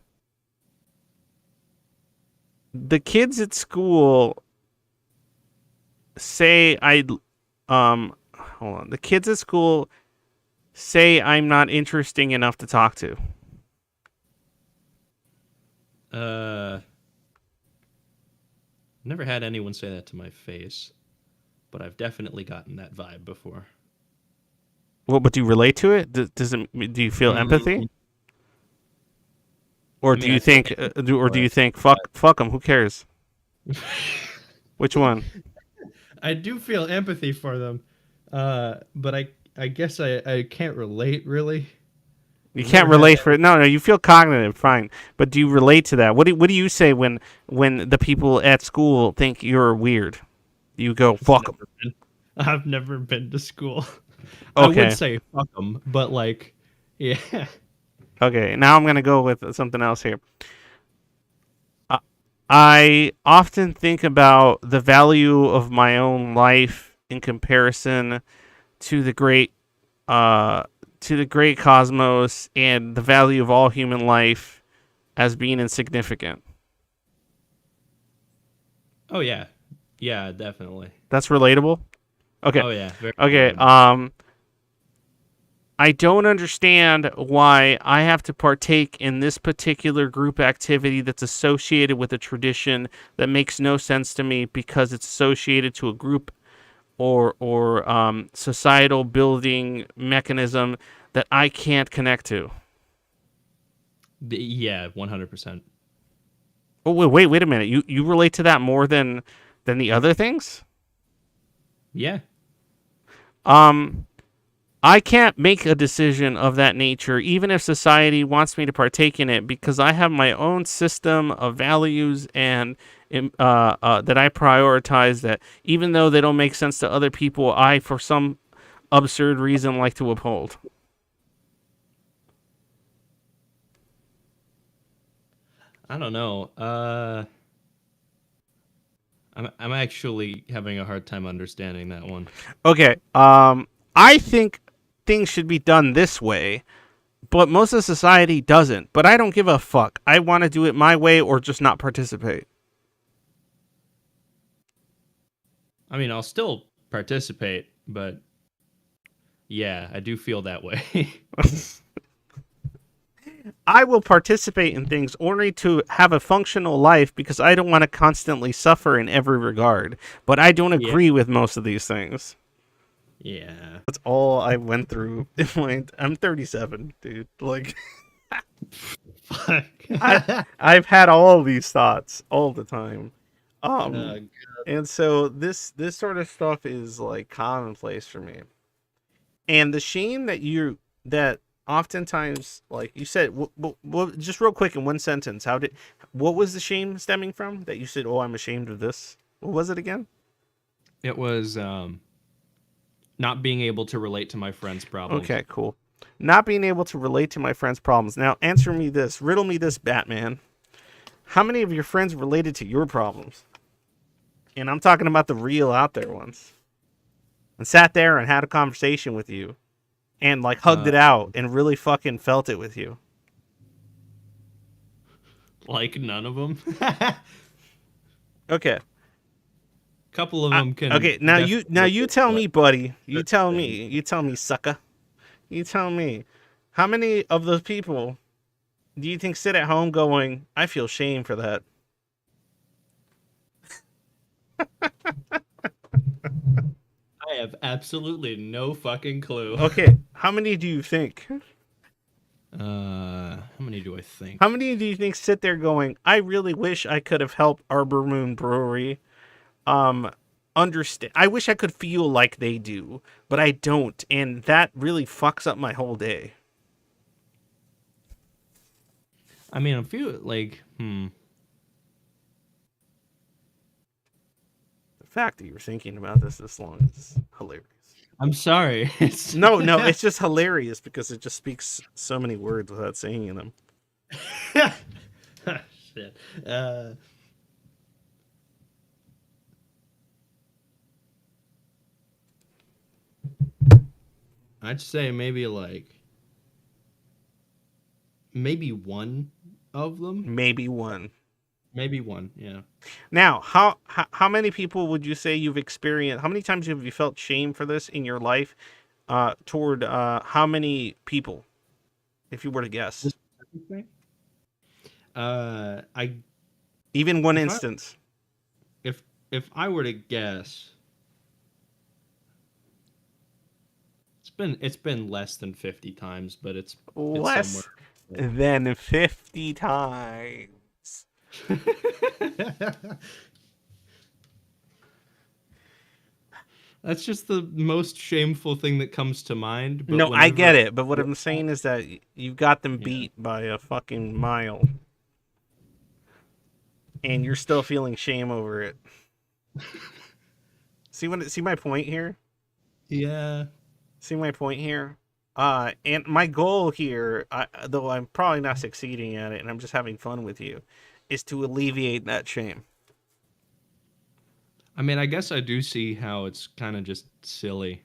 The kids at school say hold on. The kids at school say I'm not interesting enough to talk to. Uh, never had anyone say that to my face, but I've definitely gotten that vibe before. Well, but do you relate to it? Does it? Do you feel empathy, Mm, or I do mean, you I feel think, do for you it, think fuck them? Who cares? Which one? I do feel empathy for them, but I guess I can't relate really. You I've can't never had relate for any. it. No, no. You feel cognitive, fine, but do you relate to that? What do you say when the people at school think you're weird? You go I've fuck them. never been. I've never been to school. I would Okay, say fuck them, but like, yeah. okay. Now I'm gonna go with something else here. I I often think about the value of my own life in comparison to the great uh to the great cosmos and the value of all human life as being insignificant. Oh yeah, yeah, definitely. That's relatable. Okay. Oh yeah, very Okay. relatable. I don't understand why I have to partake in this particular group activity that's associated with a tradition that makes no sense to me because it's associated to a group or societal building mechanism that I can't connect to. Yeah, 100%. Oh wait a minute. You relate to that more than the other things? Yeah, Um I can't make a decision of that nature, even if society wants me to partake in it, because I have my own system of values and that I prioritize. That even though they don't make sense to other people, I, for some absurd reason, like to uphold. I don't know. I'm actually having a hard time understanding that one. Okay. I think things should be done this way, but most of society doesn't. But I don't give a fuck. I want to do it my way or just not participate. I mean, I'll still participate, but yeah, I do feel that way. I will participate in things only to have a functional life because I don't want to constantly suffer in every regard. But I don't Yeah. agree with most of these things. Yeah. That's all I went through. I'm 37, dude. Like Fuck. I've had all these thoughts all the time. Um, and so this sort of stuff is like commonplace for me. And the shame that oftentimes, like you said, just real quick in one sentence, what was the shame stemming from that you said, "Oh, I'm ashamed of this." What was it again? It was not being able to relate to my friends' problems. Okay, cool. Not being able to relate to my friends' problems. Now, answer me this, riddle me this, Batman. How many of your friends related to your problems? And I'm talking about the real out there ones. And sat there and had a conversation with you and like hugged it out and really fucking felt it with you. Like none of them. Okay. Couple of them can. Okay, now you tell me, buddy. You tell me, sucker. You tell me. How many of those people do you think sit at home going, "I feel shame for that"? I have absolutely no fucking clue. Okay, how many do you think? How many do I think? How many do you think sit there going, "I really wish I could have helped Arbor Moon Brewery understand. I wish I could feel like they do, but I don't, and that really fucks up my whole day." I mean, I feel like, The fact that you're thinking about this long is hilarious. I'm sorry. No, it's just hilarious because it just speaks so many words without saying them. Shit. I'd say maybe one of them. Maybe one. Maybe one, yeah. Now, how many people would you say you've experienced? How many times have you felt shame for this in your life? Toward how many people, if you were to guess? Even one instance. If I were to guess, it's been less than 50 times, but it's less than 50 times. That's just the most shameful thing that comes to mind. But no, I get it, but what I'm saying is that you've got them beat by a fucking mile, and you're still feeling shame over it. See my point here? Yeah. See my point here? And my goal here, though I'm probably not succeeding at it, and I'm just having fun with you, is to alleviate that shame. I mean, I guess I do see how it's kind of just silly.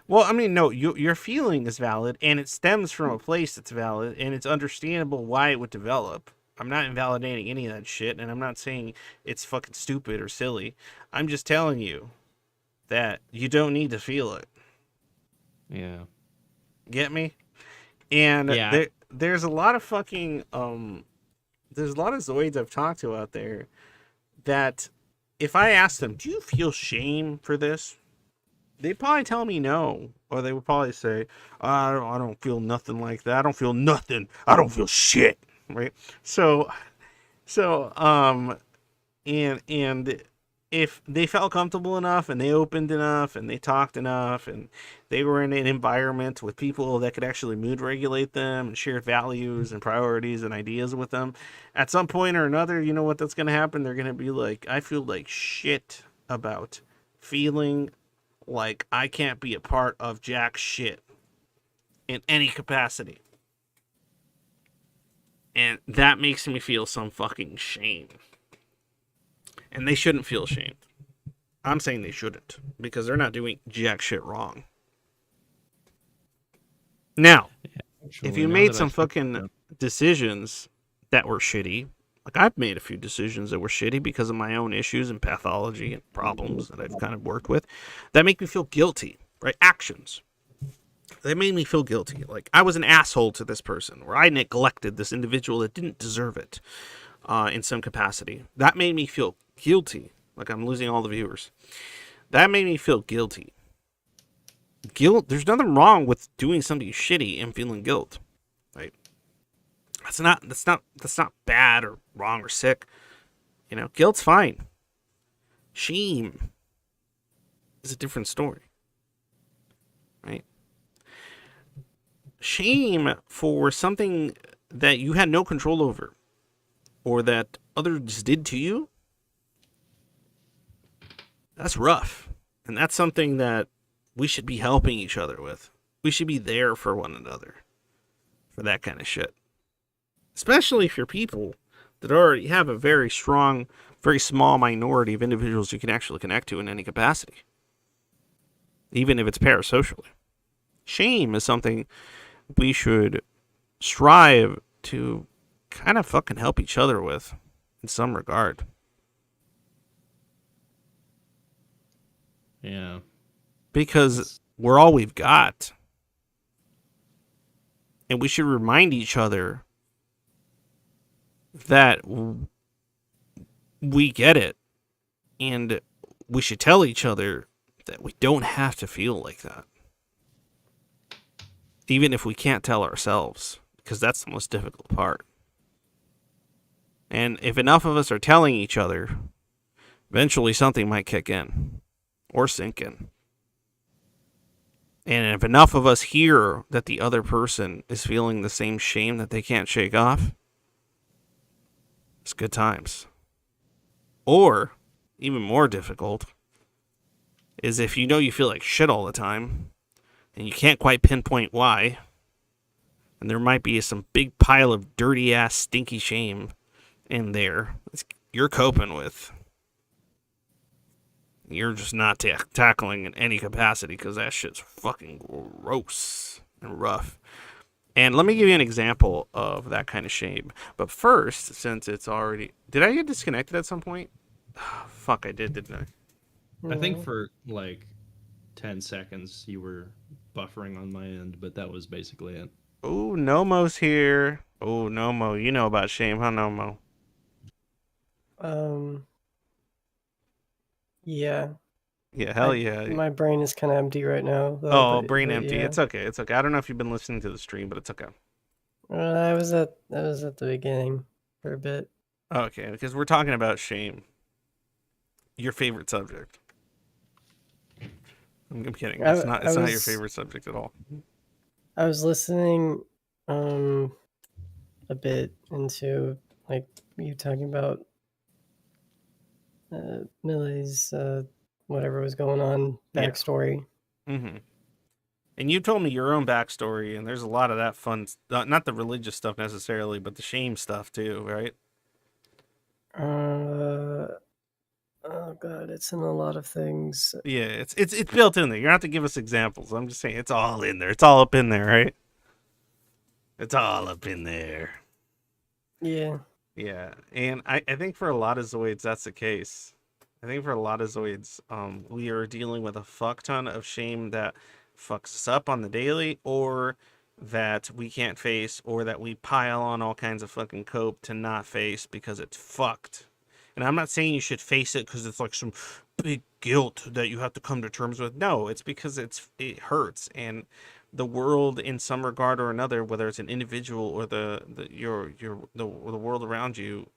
Well, I mean, no, your feeling is valid, and it stems from a place that's valid, and it's understandable why it would develop. I'm not invalidating any of that shit, and I'm not saying it's fucking stupid or silly. I'm just telling you that you don't need to feel it. Yeah. Get me? And yeah. There's a lot of fucking there's a lot of Zoids I've talked to out there that if I ask them, "Do you feel shame for this?" they'd probably tell me no, or they would probably say, I don't feel nothing like that. I don't feel nothing. I don't feel shit." Right? So and if they felt comfortable enough and they opened enough and they talked enough and they were in an environment with people that could actually mood regulate them and share values and priorities and ideas with them, at some point or another, you know what that's going to happen? They're going to be like, "I feel like shit about feeling like I can't be a part of jack shit in any capacity." And that makes me feel some fucking shame. And they shouldn't feel ashamed. I'm saying they shouldn't, because they're not doing jack shit wrong. Now, if you made some fucking decisions that were shitty, like I've made a few decisions that were shitty because of my own issues and pathology and problems that I've kind of worked with, that make me feel guilty, right? Actions. They made me feel guilty. Like I was an asshole to this person, or I neglected this individual that didn't deserve it in some capacity. That made me feel guilty. Like I'm losing all the viewers. That made me feel guilty. Guilt. There's nothing wrong with doing something shitty and feeling guilt, right? That's not bad or wrong or sick. You know, guilt's fine. Shame is a different story, right? Shame for something that you had no control over or that others did to you, that's rough. And that's something that we should be helping each other with. We should be there for one another for that kind of shit. Especially if you're people that already have a very strong, very small minority of individuals you can actually connect to in any capacity. Even if it's parasocially. Shame is something we should strive to kind of fucking help each other with in some regard. Yeah. Because we're all we've got. And we should remind each other that we get it. And we should tell each other that we don't have to feel like that. Even if we can't tell ourselves. Because that's the most difficult part. And if enough of us are telling each other, eventually something might kick in. Or sink in. And if enough of us hear that the other person is feeling the same shame that they can't shake off, it's good times. Or, even more difficult, is if you know you feel like shit all the time, and you can't quite pinpoint why, and there might be some big pile of dirty ass stinky shame in there you're coping with. You're just not tackling in any capacity because that shit's fucking gross and rough. And let me give you an example of that kind of shame. But first, since it's already... Did I get disconnected at some point? Oh, fuck, I did, didn't I? I think for like 10 seconds you were buffering on my end, but that was basically it. Oh, Nomo's here. Oh, Nomo, you know about shame, huh, Nomo? Yeah. Yeah, hell yeah. My brain is kind of empty right now. Though, Oh, but brain empty. Yeah. It's okay. It's okay. I don't know if you've been listening to the stream, but it's okay. I was at the beginning for a bit. Okay, because we're talking about shame. Your favorite subject. I'm kidding. It's not your favorite subject at all. I was listening a bit into like you talking about Millie's whatever was going on backstory. Yeah. Mm-hmm. And you told me your own backstory, and there's a lot of that fun, not the religious stuff necessarily, but the shame stuff too, right? Oh god, it's in a lot of things. Yeah, it's built in there. You don't have to give us examples. I'm just saying it's all in there. It's all up in there, right? It's all up in there. Yeah. Yeah, and I think for a lot of Zoids, that's the case. I think for a lot of Zoids, we are dealing with a fuck ton of shame that fucks us up on the daily, or that we can't face, or that we pile on all kinds of fucking cope to not face because it's fucked. And I'm not saying you should face it because it's like some big guilt that you have to come to terms with. No, it's because it hurts, and the world in some regard or another, whether it's an individual or the world around you,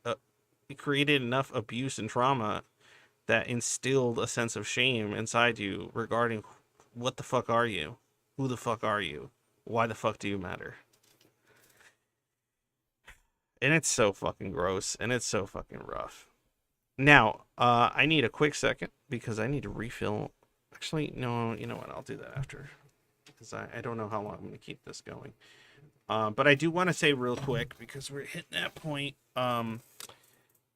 it created enough abuse and trauma that instilled a sense of shame inside you regarding what the fuck are you? Who the fuck are you? Why the fuck do you matter? And it's so fucking gross, and it's so fucking rough. Now, I need a quick second because I need to refill. Actually, no, you know what? I'll do that after. Because I don't know how long I'm going to keep this going. But I do want to say real quick, because we're hitting that point.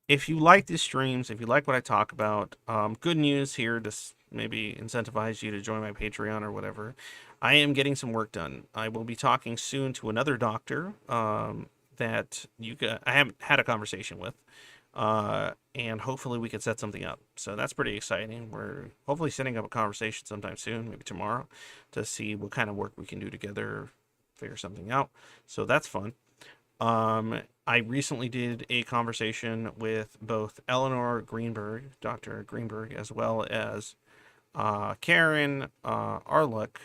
If you like these streams, if you like what I talk about, good news here to maybe incentivize you to join my Patreon or whatever. I am getting some work done. I will be talking soon to another doctor that I haven't had a conversation with. And hopefully we can set something up. So that's pretty exciting. We're hopefully setting up a conversation sometime soon, maybe tomorrow, to see what kind of work we can do together, figure something out. So that's fun. I recently did a conversation with both Eleanor Greenberg, Dr. Greenberg, as well as Karen Arluck.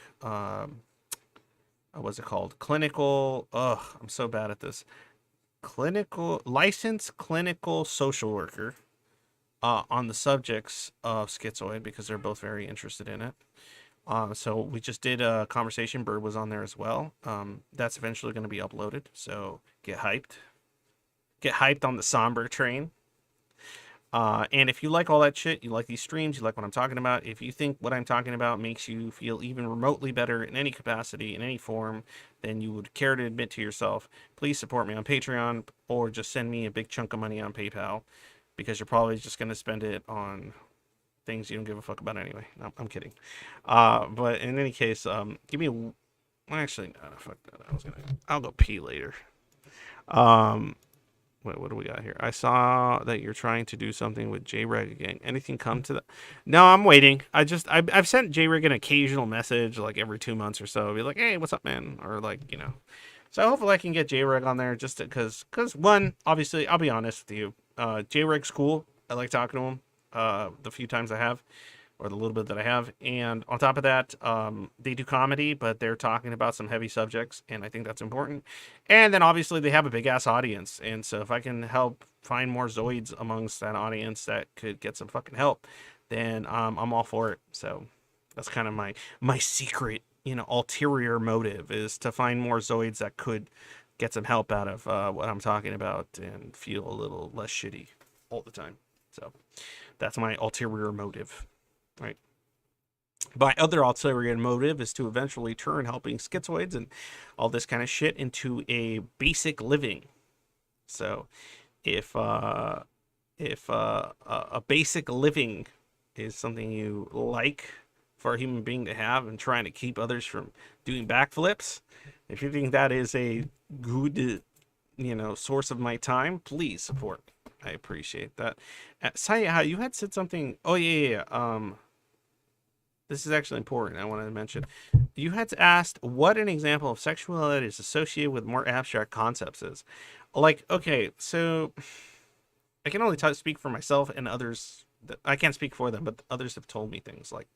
What's it called? I'm so bad at this. Licensed clinical social worker on the subjects of Schizoid because they're both very interested in it. So we just did a conversation. Bird was on there as well. That's eventually going to be uploaded. So get hyped. Get hyped on the somber train. And if you like all that shit, you like these streams, you like what I'm talking about, if you think what I'm talking about makes you feel even remotely better in any capacity, in any form, than you would care to admit to yourself, please support me on Patreon or just send me a big chunk of money on PayPal, because you're probably just going to spend it on things you don't give a fuck about anyway. No, I'm kidding. But in any case, give me a... Well, actually, no, fuck that. I'll go pee later. What do we got here? I saw that you're trying to do something with JReg again. Anything come to that? No, I'm waiting. I've sent JReg an occasional message like every 2 months or so. Be like, hey, what's up, man? Or like, you know. So hopefully I can get JReg on there just because one, obviously, I'll be honest with you. JReg's cool. I like talking to him the few times I have, or the little bit that I have. And on top of that, they do comedy, but they're talking about some heavy subjects, and I think that's important. And then obviously they have a big ass audience, and so if I can help find more Zoids amongst that audience that could get some fucking help, then I'm all for it. So that's kind of my secret, you know, ulterior motive, is to find more Zoids that could get some help out of what I'm talking about and feel a little less shitty all the time. So that's my ulterior motive. Right. My other ulterior motive is to eventually turn helping schizoids and all this kind of shit into a basic living. So if a basic living is something you like for a human being to have, and trying to keep others from doing backflips, if you think that is a good, you know, source of my time, please support. I appreciate that. Saya, you had said something. Oh yeah. This is actually important. I wanted to mention. You had asked what an example of sexuality is associated with more abstract concepts is. Like, okay, so I can only speak for myself and others. I can't speak for them, but others have told me things like,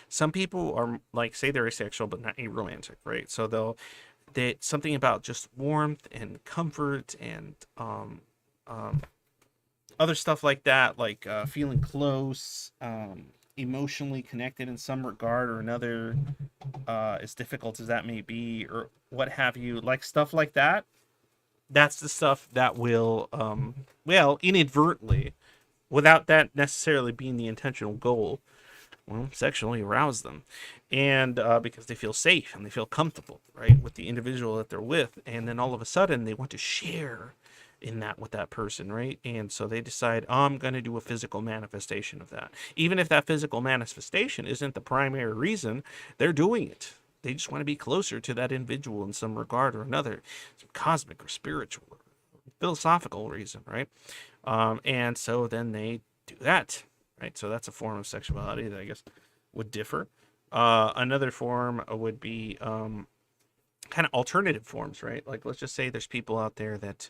some people are like, say they're asexual but not aromantic, right? So they something about just warmth and comfort and other stuff like that, like feeling close, emotionally connected in some regard or another, as difficult as that may be, or what have you, like stuff like that. That's the stuff that will, well, inadvertently, without that necessarily being the intentional goal, well, sexually arouse them. And because they feel safe and they feel comfortable, right, with the individual that they're with. And then all of a sudden they want to share in that with that person, right? And so they decide, oh, I'm going to do a physical manifestation of that. Even if that physical manifestation isn't the primary reason they're doing it. They just want to be closer to that individual in some regard or another, some cosmic or spiritual or philosophical reason, right? And so then they do that, right? So that's a form of sexuality that I guess would differ. Another form would be kind of alternative forms, right? Like, let's just say there's people out there that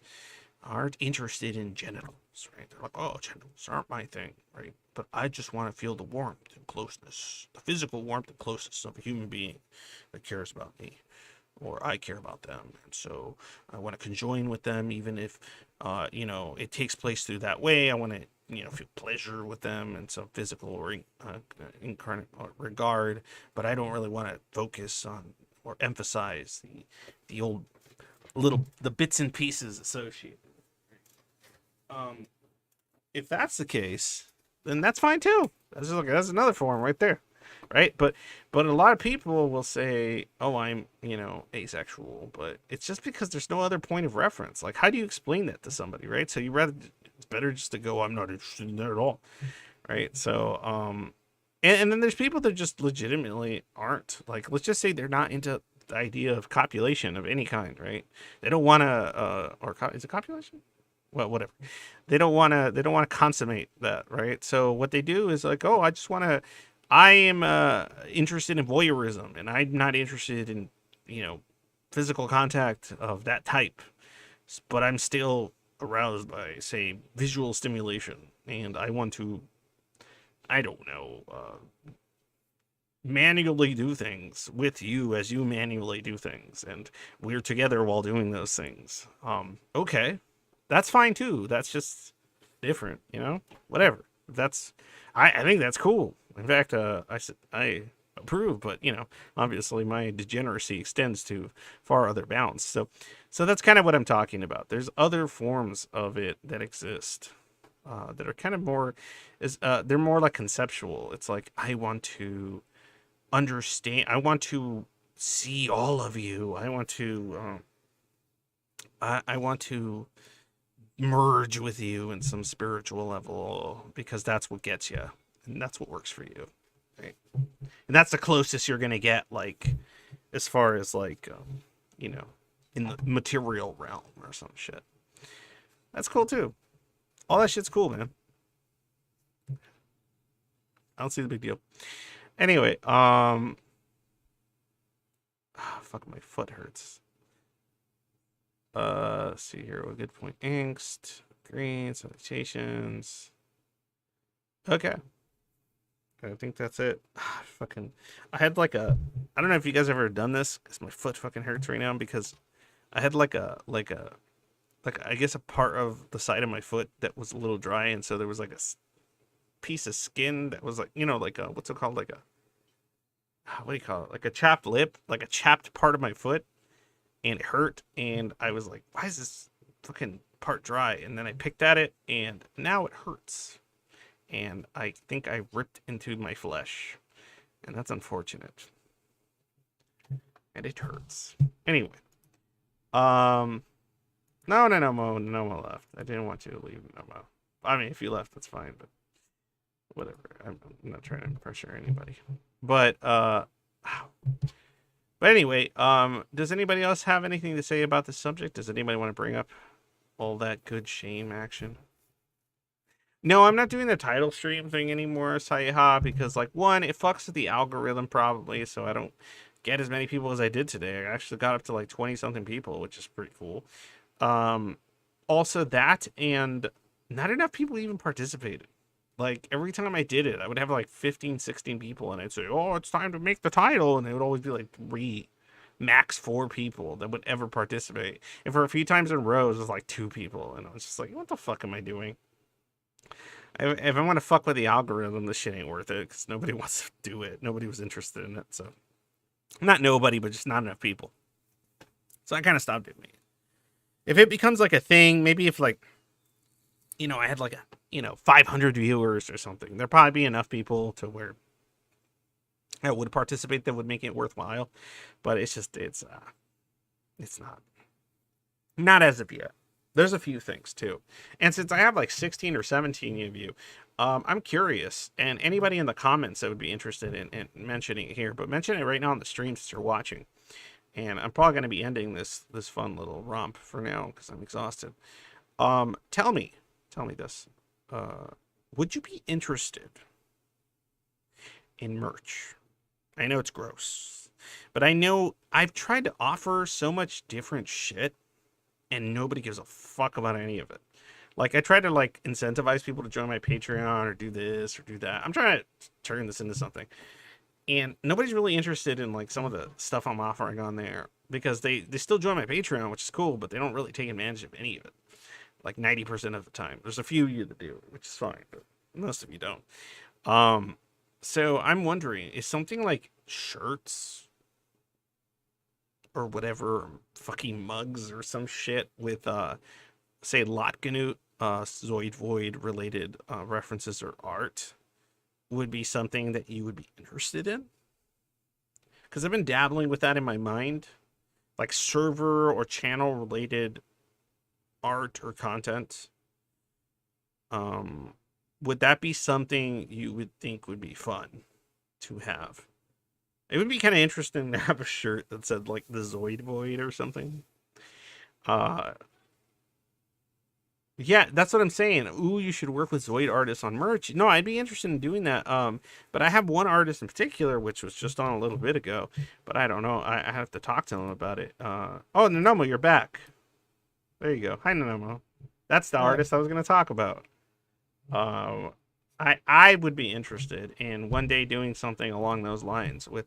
aren't interested in genitals, right? They're like, oh, genitals aren't my thing, right? But I just want to feel the warmth and closeness, the physical warmth and closeness of a human being that cares about me, or I care about them. And so I want to conjoin with them, even if, you know, it takes place through that way. I want to, you know, feel pleasure with them in some physical or incarnate regard, but I don't really want to focus on or emphasize the old the bits and pieces associated. If that's the case, then that's fine too. That's another form right there, right? But a lot of people will say, "Oh, I'm, you know, asexual," but it's just because there's no other point of reference. Like, how do you explain that to somebody, right? So it's better just to go, "I'm not interested in that at all," right? So, and then there's people that just legitimately aren't. Like, let's just say they're not into the idea of copulation of any kind, right? They don't want to, is it copulation? Well, whatever. They don't want to consummate that, right? So what they do is like, oh, I am interested in voyeurism, and I'm not interested in, you know, physical contact of that type, but I'm still aroused by, say, visual stimulation, and I want to, I don't know, manually do things with you as you manually do things, and we're together while doing those things. Okay, that's fine too. That's just different, you know? Whatever. That's, I think that's cool. In fact, I approve, but, you know, obviously my degeneracy extends to far other bounds. So that's kind of what I'm talking about. There's other forms of it that exist. That are kind of more, they're more like conceptual. It's like, I want to understand, I want to see all of you. I want to, I want to merge with you in some spiritual level because that's what gets you and that's what works for you, right? And that's the closest you're gonna get, like, as far as like, you know, in the material realm or some shit. That's cool too. All that shit's cool, man. I don't see the big deal. Anyway, fuck, my foot hurts. Let's see here. What good point? Angst, green, salutations. Okay. I think that's it. Fucking, I had like a, I don't know if you guys ever done this because my foot fucking hurts right now because I had like I guess a part of the side of my foot that was a little dry, and so there was like a piece of skin that was like, you know, like a, what's it called, like a, what do you call it, like a chapped lip, like a chapped part of my foot, and it hurt, and I was like, why is this fucking part dry? And then I picked at it, and now it hurts, and I think I ripped into my flesh, and that's unfortunate, and it hurts. Anyway, no, Mo left. I didn't want you to leave, Mo. I mean, if you left, that's fine, but whatever. I'm not trying to pressure anybody. But anyway, does anybody else have anything to say about the subject? Does anybody want to bring up all that good shame action? No, I'm not doing the title stream thing anymore, Sayaha, because, like, one, it fucks with the algorithm probably, so I don't get as many people as I did today. I actually got up to like 20 something people, which is pretty cool. Also that, and not enough people even participated. Like, every time I did it, I would have like 15, 16 people, and I'd say, oh, it's time to make the title, and it would always be like 3, max 4 people that would ever participate. And for a few times in rows, it was like 2 people, and I was just like, what the fuck am I doing? If I want to fuck with the algorithm, this shit ain't worth it, because nobody wants to do it. Nobody was interested in it, so. Not nobody, but just not enough people. So I kind of stopped doing it. If it becomes like a thing, maybe if, like, you know, I had like 500 viewers or something, there'd probably be enough people to where I would participate that would make it worthwhile. But it's just, it's not as of yet. There's a few things too. And since I have like 16 or 17 of you, I'm curious, and anybody in the comments that would be interested in mentioning it here, but mention it right now on the stream since you're watching. And I'm probably going to be ending this fun little romp for now because I'm exhausted. Tell me this. Would you be interested in merch? I know it's gross, but I know I've tried to offer so much different shit and nobody gives a fuck about any of it. Like, I try to, like, incentivize people to join my Patreon or do this or do that. I'm trying to turn this into something. And nobody's really interested in, like, some of the stuff I'm offering on there because they still join my Patreon, which is cool, but they don't really take advantage of any of it. Like 90% of the time. There's a few of you that do, which is fine, but most of you don't. So I'm wondering, is something like shirts or whatever, fucking mugs or some shit with, say, Lotganut, Zoid Void related references or art would be something that you would be interested in? Because I've been dabbling with that in my mind, like server or channel related art or content. Would that be something you would think would be fun to have? It would be kind of interesting to have a shirt that said like the Zoid Void or something. Yeah, that's what I'm saying. Ooh, you should work with Zoid artists on merch. No, I'd be interested in doing that. But I have one artist in particular, which was just on a little bit ago, but I don't know. I have to talk to him about it. Oh, Nanomo, you're back. There you go. Hi, Nanomo. That's the artist I was going to talk about. I would be interested in one day doing something along those lines with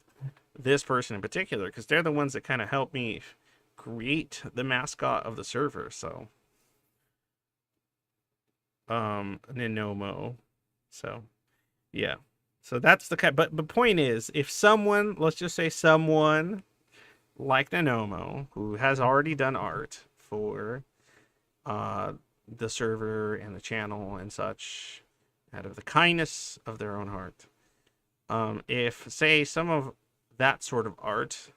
this person in particular, because they're the ones that kind of helped me create the mascot of the server. So Nanomo. So yeah. So that's the kind. But the point is, if someone, let's just say someone like Nanomo, who has already done art for the server and the channel and such, out of the kindness of their own heart, if say some of that sort of art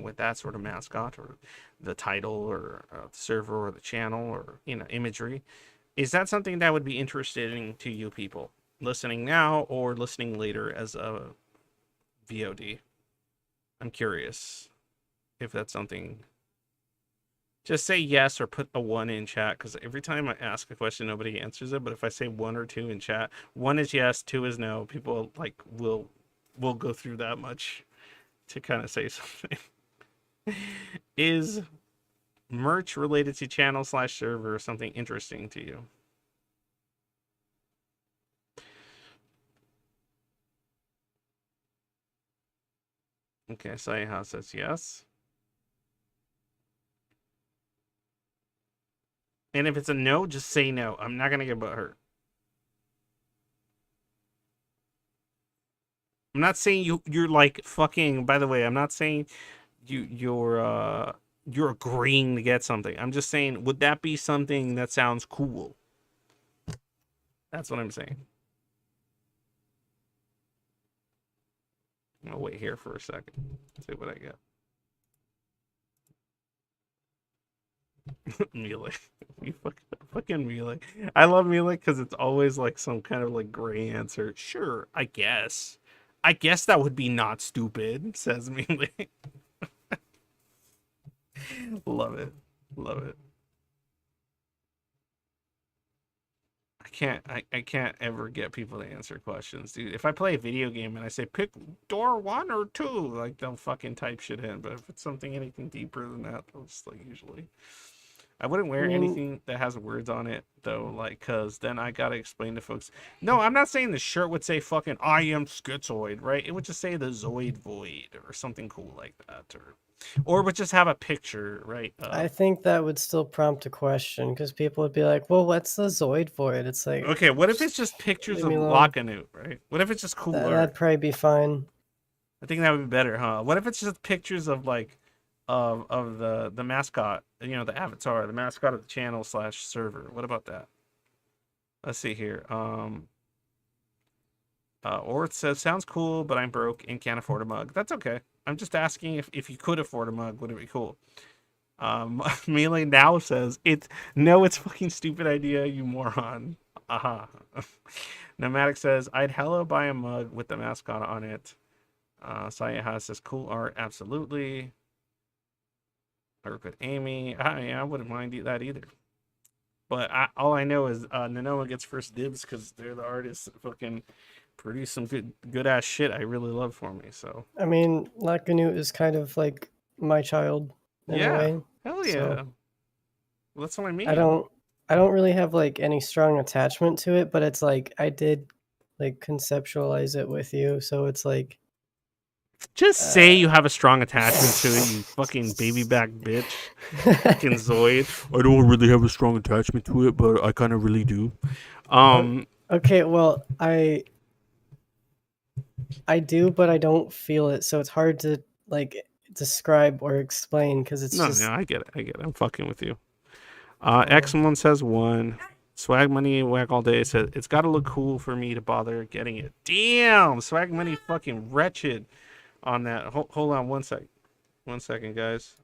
with that sort of mascot or the title or the server or the channel or imagery, is that something that would be interesting to you people listening now or listening later as a VOD? I'm curious if that's something. Just say yes or put a 1 in chat, because every time I ask a question, nobody answers it. But if I say 1 or 2 in chat, 1 is yes, 2 is no. People will go through that much to kind of say something. Is merch related to channel/server something interesting to you? Okay, Saeha says yes. And if it's a no, just say no. I'm not gonna get butthurt. I'm not saying you're like fucking. By the way, I'm not saying you're agreeing to get something. I'm just saying, would that be something that sounds cool? That's what I'm saying. I'll wait here for a second. See what I get. Melee. You fucking Melee. I love Melee because it's always like some kind of like gray answer. Sure, I guess. I guess that would be not stupid, says Melee. Love it. Love it. I can't ever get people to answer questions, dude. If I play a video game and I say pick door 1 or 2, like they'll fucking type shit in. But if it's something anything deeper than that, they'll just like usually. I wouldn't wear anything that has words on it though, like, cause then I gotta explain to folks. No, I'm not saying the shirt would say fucking I am Schizoid, right? It would just say the Zoid Void or something cool like that, or would just have a picture, right? I think that would still prompt a question because people would be like, "Well, what's the Zoid Void?" It's like, okay, what if it's just pictures of leave me alone. Lockanute, right? What if it's just cool art? That'd probably be fine. I think that would be better, huh? What if it's just pictures of like of the mascot, the avatar, the mascot of the channel/server? What about that? Let's see here. Or it says, sounds cool, but I'm broke and can't afford a mug. That's okay. I'm just asking if you could afford a mug, would it be cool? Melee now says, it's fucking stupid idea, you moron. Aha. Nomadic says, I'd hella buy a mug with the mascot on it. Sayaha says, cool art, absolutely. I work with Amy. I wouldn't mind that either. But all I know is Nanoma gets first dibs because they're the artists that fucking produce some good ass shit I really love for me. So I mean, Lackanute is kind of like my child in a way. Hell yeah. So Well, that's what I mean. I don't really have like any strong attachment to it, but it's like I did like conceptualize it with you, so it's like just say you have a strong attachment to it, you fucking baby back bitch. Fucking Zoid. I don't really have a strong attachment to it, but I kind of really do. Okay, well, I do, but I don't feel it, so it's hard to like describe or explain because it's just. No, I get it. I'm fucking with you. X1 says 1. Swag Money Whack All Day says it's got to look cool for me to bother getting it. Damn, Swag Money fucking wretched on that. Hold on 1 second. 1 second, guys.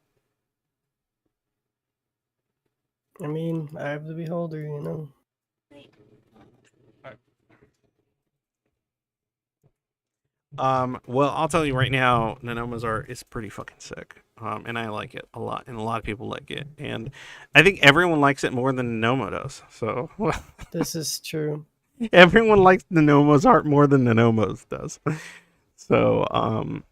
I mean, I have the beholder, you know. Well, I'll tell you right now, Nanoma's art is pretty fucking sick. And I like it a lot, and a lot of people like it. And I think everyone likes it more than Nanoma does. So This is true. Everyone likes Nanoma's art more than Nanoma's does. So,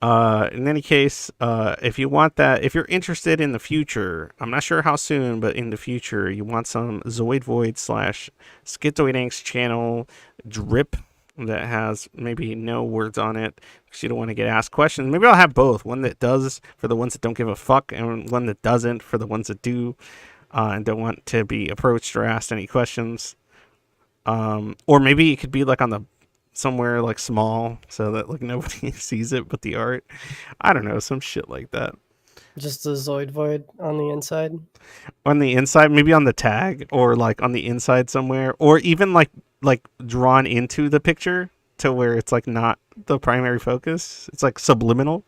in any case, if you want that, if you're interested in the future, I'm not sure how soon, but in the future, you want some Zoid Void / Schizoid Inks channel drip that has maybe no words on it because you don't want to get asked questions. Maybe I'll have both. One that does for the ones that don't give a fuck and one that doesn't for the ones that do. and don't want to be approached or asked any questions. Or maybe it could be like on the somewhere like small so that like nobody sees it but the art. I don't know, some shit like that. Just a Zoid void on the inside. On the inside, maybe on the tag, or like on the inside somewhere, or even like drawn into the picture to where it's like not the primary focus. It's like subliminal.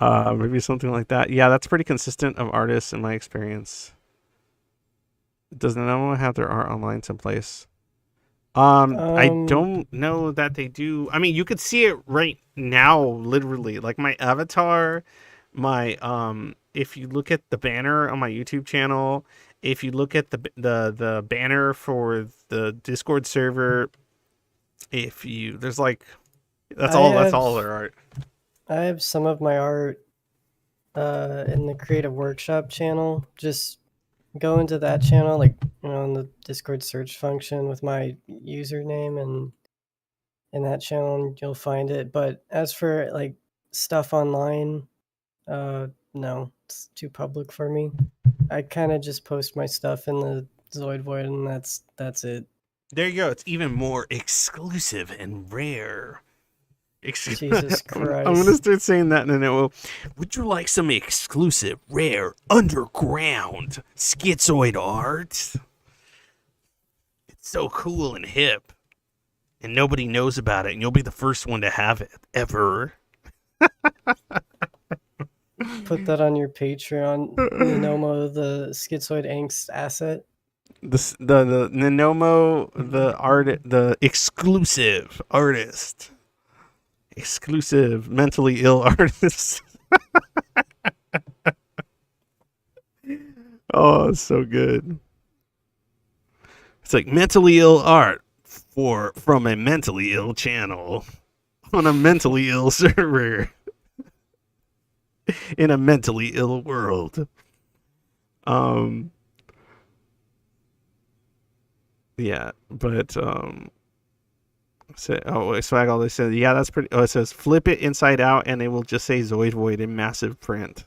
Maybe something like that. Yeah, that's pretty consistent of artists in my experience. Does Nanomo have their art online someplace? I don't know that they do. I mean, you could see it right now, literally. Like my avatar, my if you look at the banner on my YouTube channel, if you look at the banner for the Discord server, there's like that's all their art. I have some of my art in the Creative Workshop channel. Just go into that channel, like, you know, in the Discord search function with my username, and in that channel you'll find it. But as for like stuff online, no, it's too public for me. I kind of just post my stuff in the Zoid Void, and that's it. There you go. It's even more exclusive and rare. Jesus Christ. I'm gonna start saying that, and then it will. Would you like some exclusive, rare, underground schizoid art? It's so cool and hip, and nobody knows about it, and you'll be the first one to have it ever. Put that on your Patreon, Nanomo, the Schizoid Angst asset. The Nanomo, the exclusive artist. Exclusive mentally ill artist. Oh, it's so good. It's like mentally ill art from a mentally ill channel on a mentally ill server in a mentally ill world. Yeah, but Swagall, they said, yeah, that's pretty. Oh, it says flip it inside out and it will just say Zoid Void in massive print.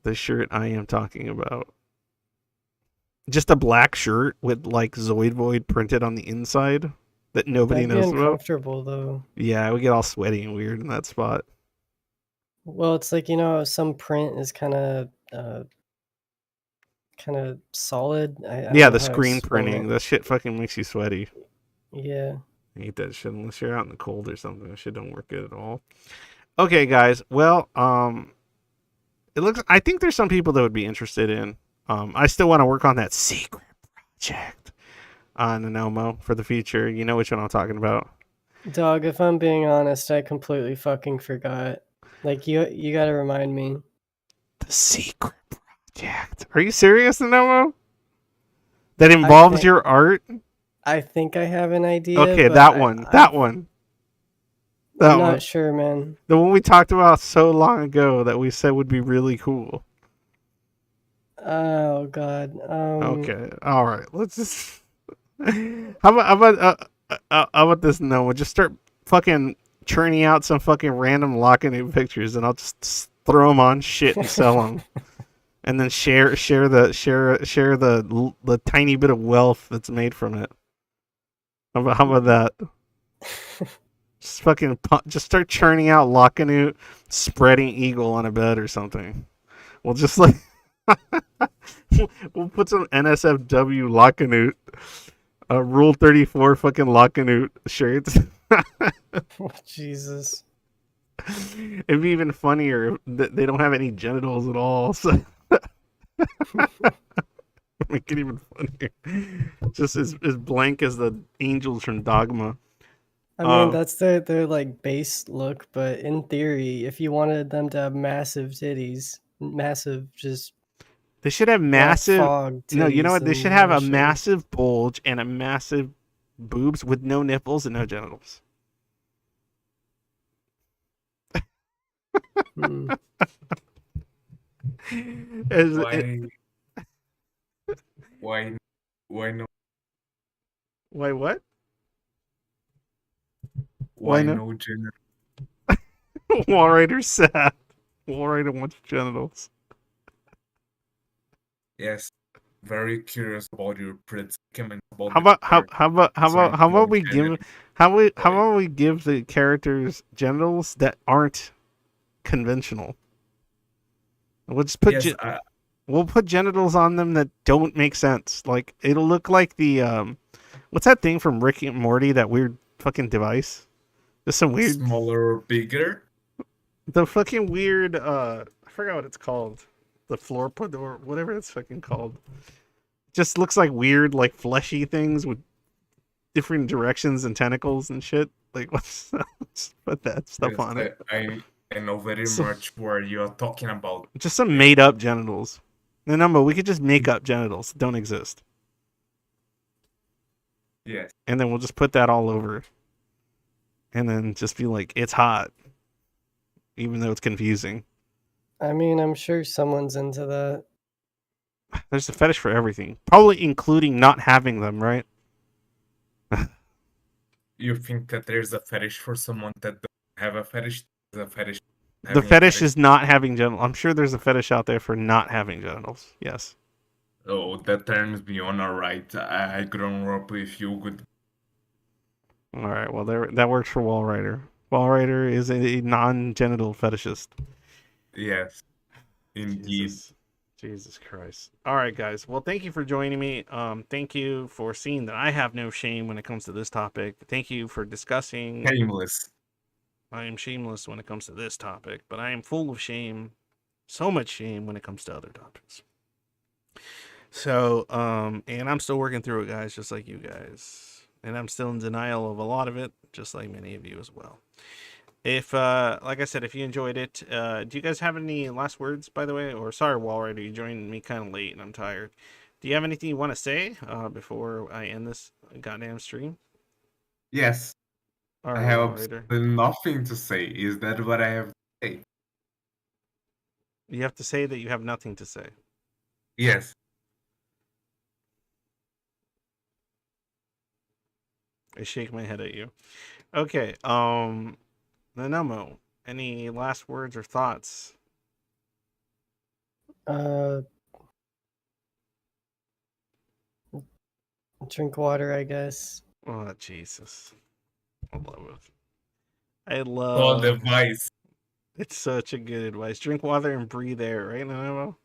The shirt I am talking about. Just a black shirt with like Zoid Void printed on the inside that nobody That'd be knows about. uncomfortable though. Yeah, we get all sweaty and weird in that spot. Well, it's like, you know, some print is kind of solid. I Yeah, don't the know how to screen explain printing, it. that shit fucking makes you sweaty. Yeah. I hate that shit unless you're out in the cold or something. That shit don't work good at all. Okay, guys. Well, I think there's some people that would be interested in. I still want to work on that secret project on Nanomo for the future. You know which one I'm talking about. Dog, if I'm being honest, I completely fucking forgot. Like, you gotta remind me. The secret project. Are you serious, Nanomo? That involves your art? I think I have an idea. Okay, but that one. I'm not sure, man. The one we talked about so long ago that we said would be really cool. Oh God. Okay. All right. Let's just. How about this? No, we'll just start fucking churning out some fucking random Lockanute pictures, and I'll just throw them on shit and sell them, and then share the tiny bit of wealth that's made from it. How about that? Just start churning out Lockanute spreading eagle on a bed or something. We'll just like we'll put some NSFW Lockanute, Rule 34 fucking Lockanute shirts. Oh, Jesus. It'd be even funnier that they don't have any genitals at all. So make it even funnier. Just as blank as the angels from Dogma. I mean, that's their like base look, but in theory, if you wanted them to have massive titties, they should have massive. No, you know what? They should have a shit. massive bulge and a massive boobs with no nipples and no genitals. Hmm. Why no? Why what? Why no? no gender? Wallrider's sad. Wallrider wants genitals. Yes. very curious about your predicament about How the about certain how about we give how Right. about we give the characters genitals that aren't conventional? We'll just put Yes, we'll put genitals on them that don't make sense. Like it'll look like the what's that thing from Rick and Morty? That weird fucking device. Just some weird smaller or bigger. the fucking weird I forgot what it's called. The floor put or whatever it's fucking called. Just looks like weird like fleshy things with different directions and tentacles and shit. Like what's put that stuff Yes, on it. I know very So- much what you're talking about. Just some made up genitals. No, we could just make up genitals that don't exist. Yes. And then we'll just put that all over. And then just be like, it's hot. Even though it's confusing. I mean, I'm sure someone's into that. There's a fetish for everything. Probably including not having them, right? You think that there's a fetish for someone that doesn't have a fetish? There's a fetish. The having a fetish is not having genitals. I'm sure there's a fetish out there for not having genitals. Yes. Oh, that turns me on. Alright, I grown up with you. Good. All right. Well, that works for Wallrider. Wallrider is a non-genital fetishist. Yes, indeed. Jesus Christ. All right, guys. Well, thank you for joining me. Thank you for seeing that I have no shame when it comes to this topic. Thank you for discussing. Shameless. I am shameless when it comes to this topic, but I am full of shame, so much shame when it comes to other topics. So, and I'm still working through it, guys, just like you guys. And I'm still in denial of a lot of it, just like many of you as well. If, like I said, if you enjoyed it, do you guys have any last words, by the way? Or sorry, Wallrider, you joined me kind of late and I'm tired. Do you have anything you want to say before I end this goddamn stream? Yes, All I right, have Wallrider. absolutely nothing to say. Is that what I have to say? You have to say that you have nothing to say. Yes. I shake my head at you. Okay, Nanomo, any last words or thoughts? Drink water, I guess. Oh, Jesus. I love it. I Oh, love the vice. It's such a good advice. Drink water and breathe air, right, Nanomo?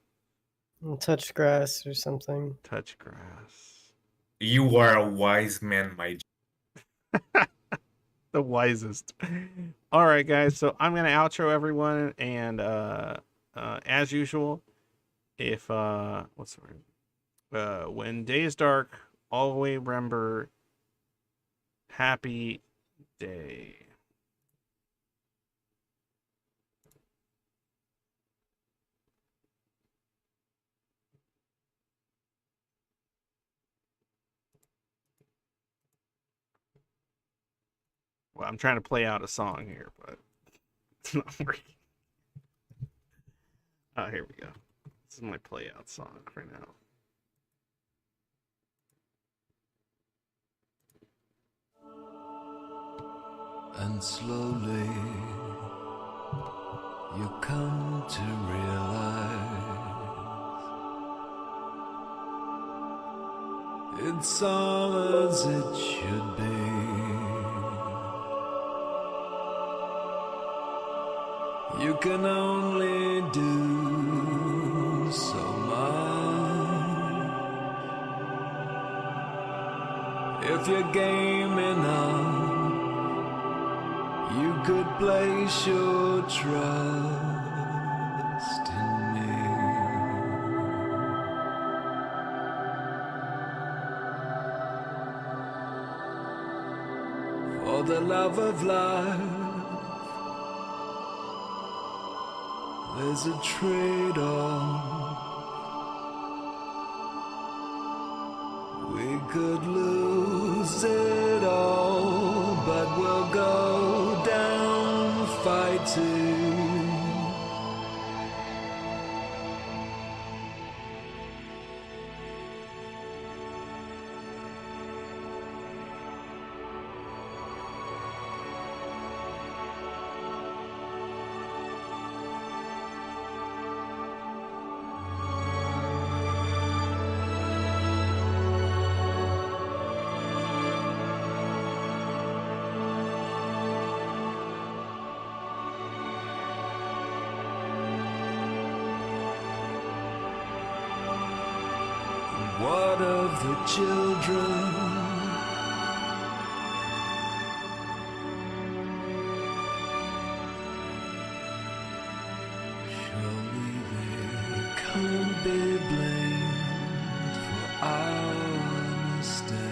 And touch grass or something. Touch grass. You are a wise man, my. The wisest. All right, guys. So I'm gonna outro everyone, and as usual, if what's the word? When day is dark, always remember. Happy day. Well, I'm trying to play out a song here, but it's not working. Oh, here we go. This is my play out song for now. And slowly you come to realize it's all as it should be. You can only do so much. If you're game enough, you could place your trust in me. For the love of life, there's a trade-off. We could lose it all, but we'll go down fighting. What of the children? Surely they can't be blamed for our mistakes.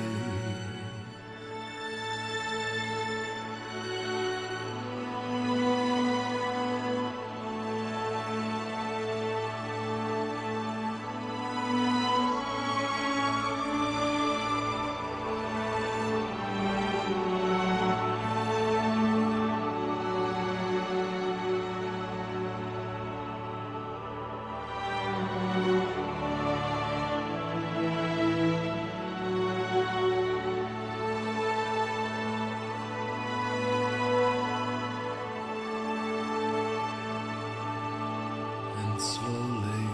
And slowly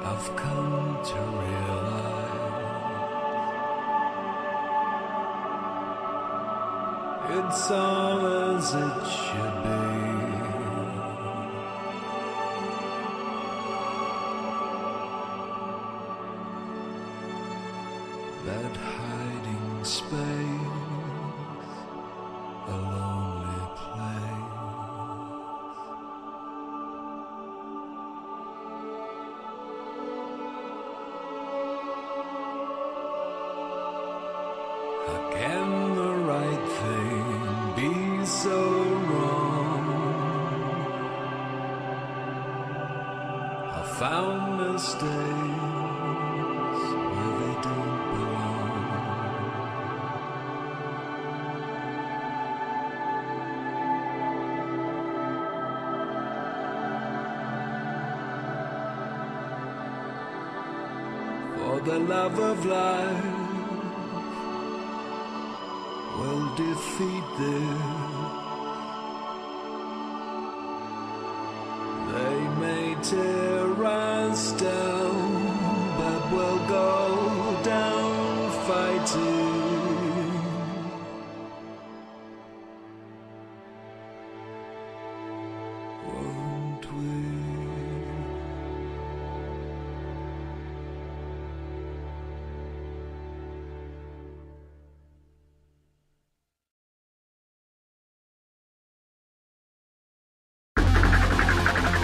I've come to realize it's all as it should be. That hiding space, a lonely place. How can the right thing be so wrong? I found mistakes where they don't belong. For the love of life will defeat this.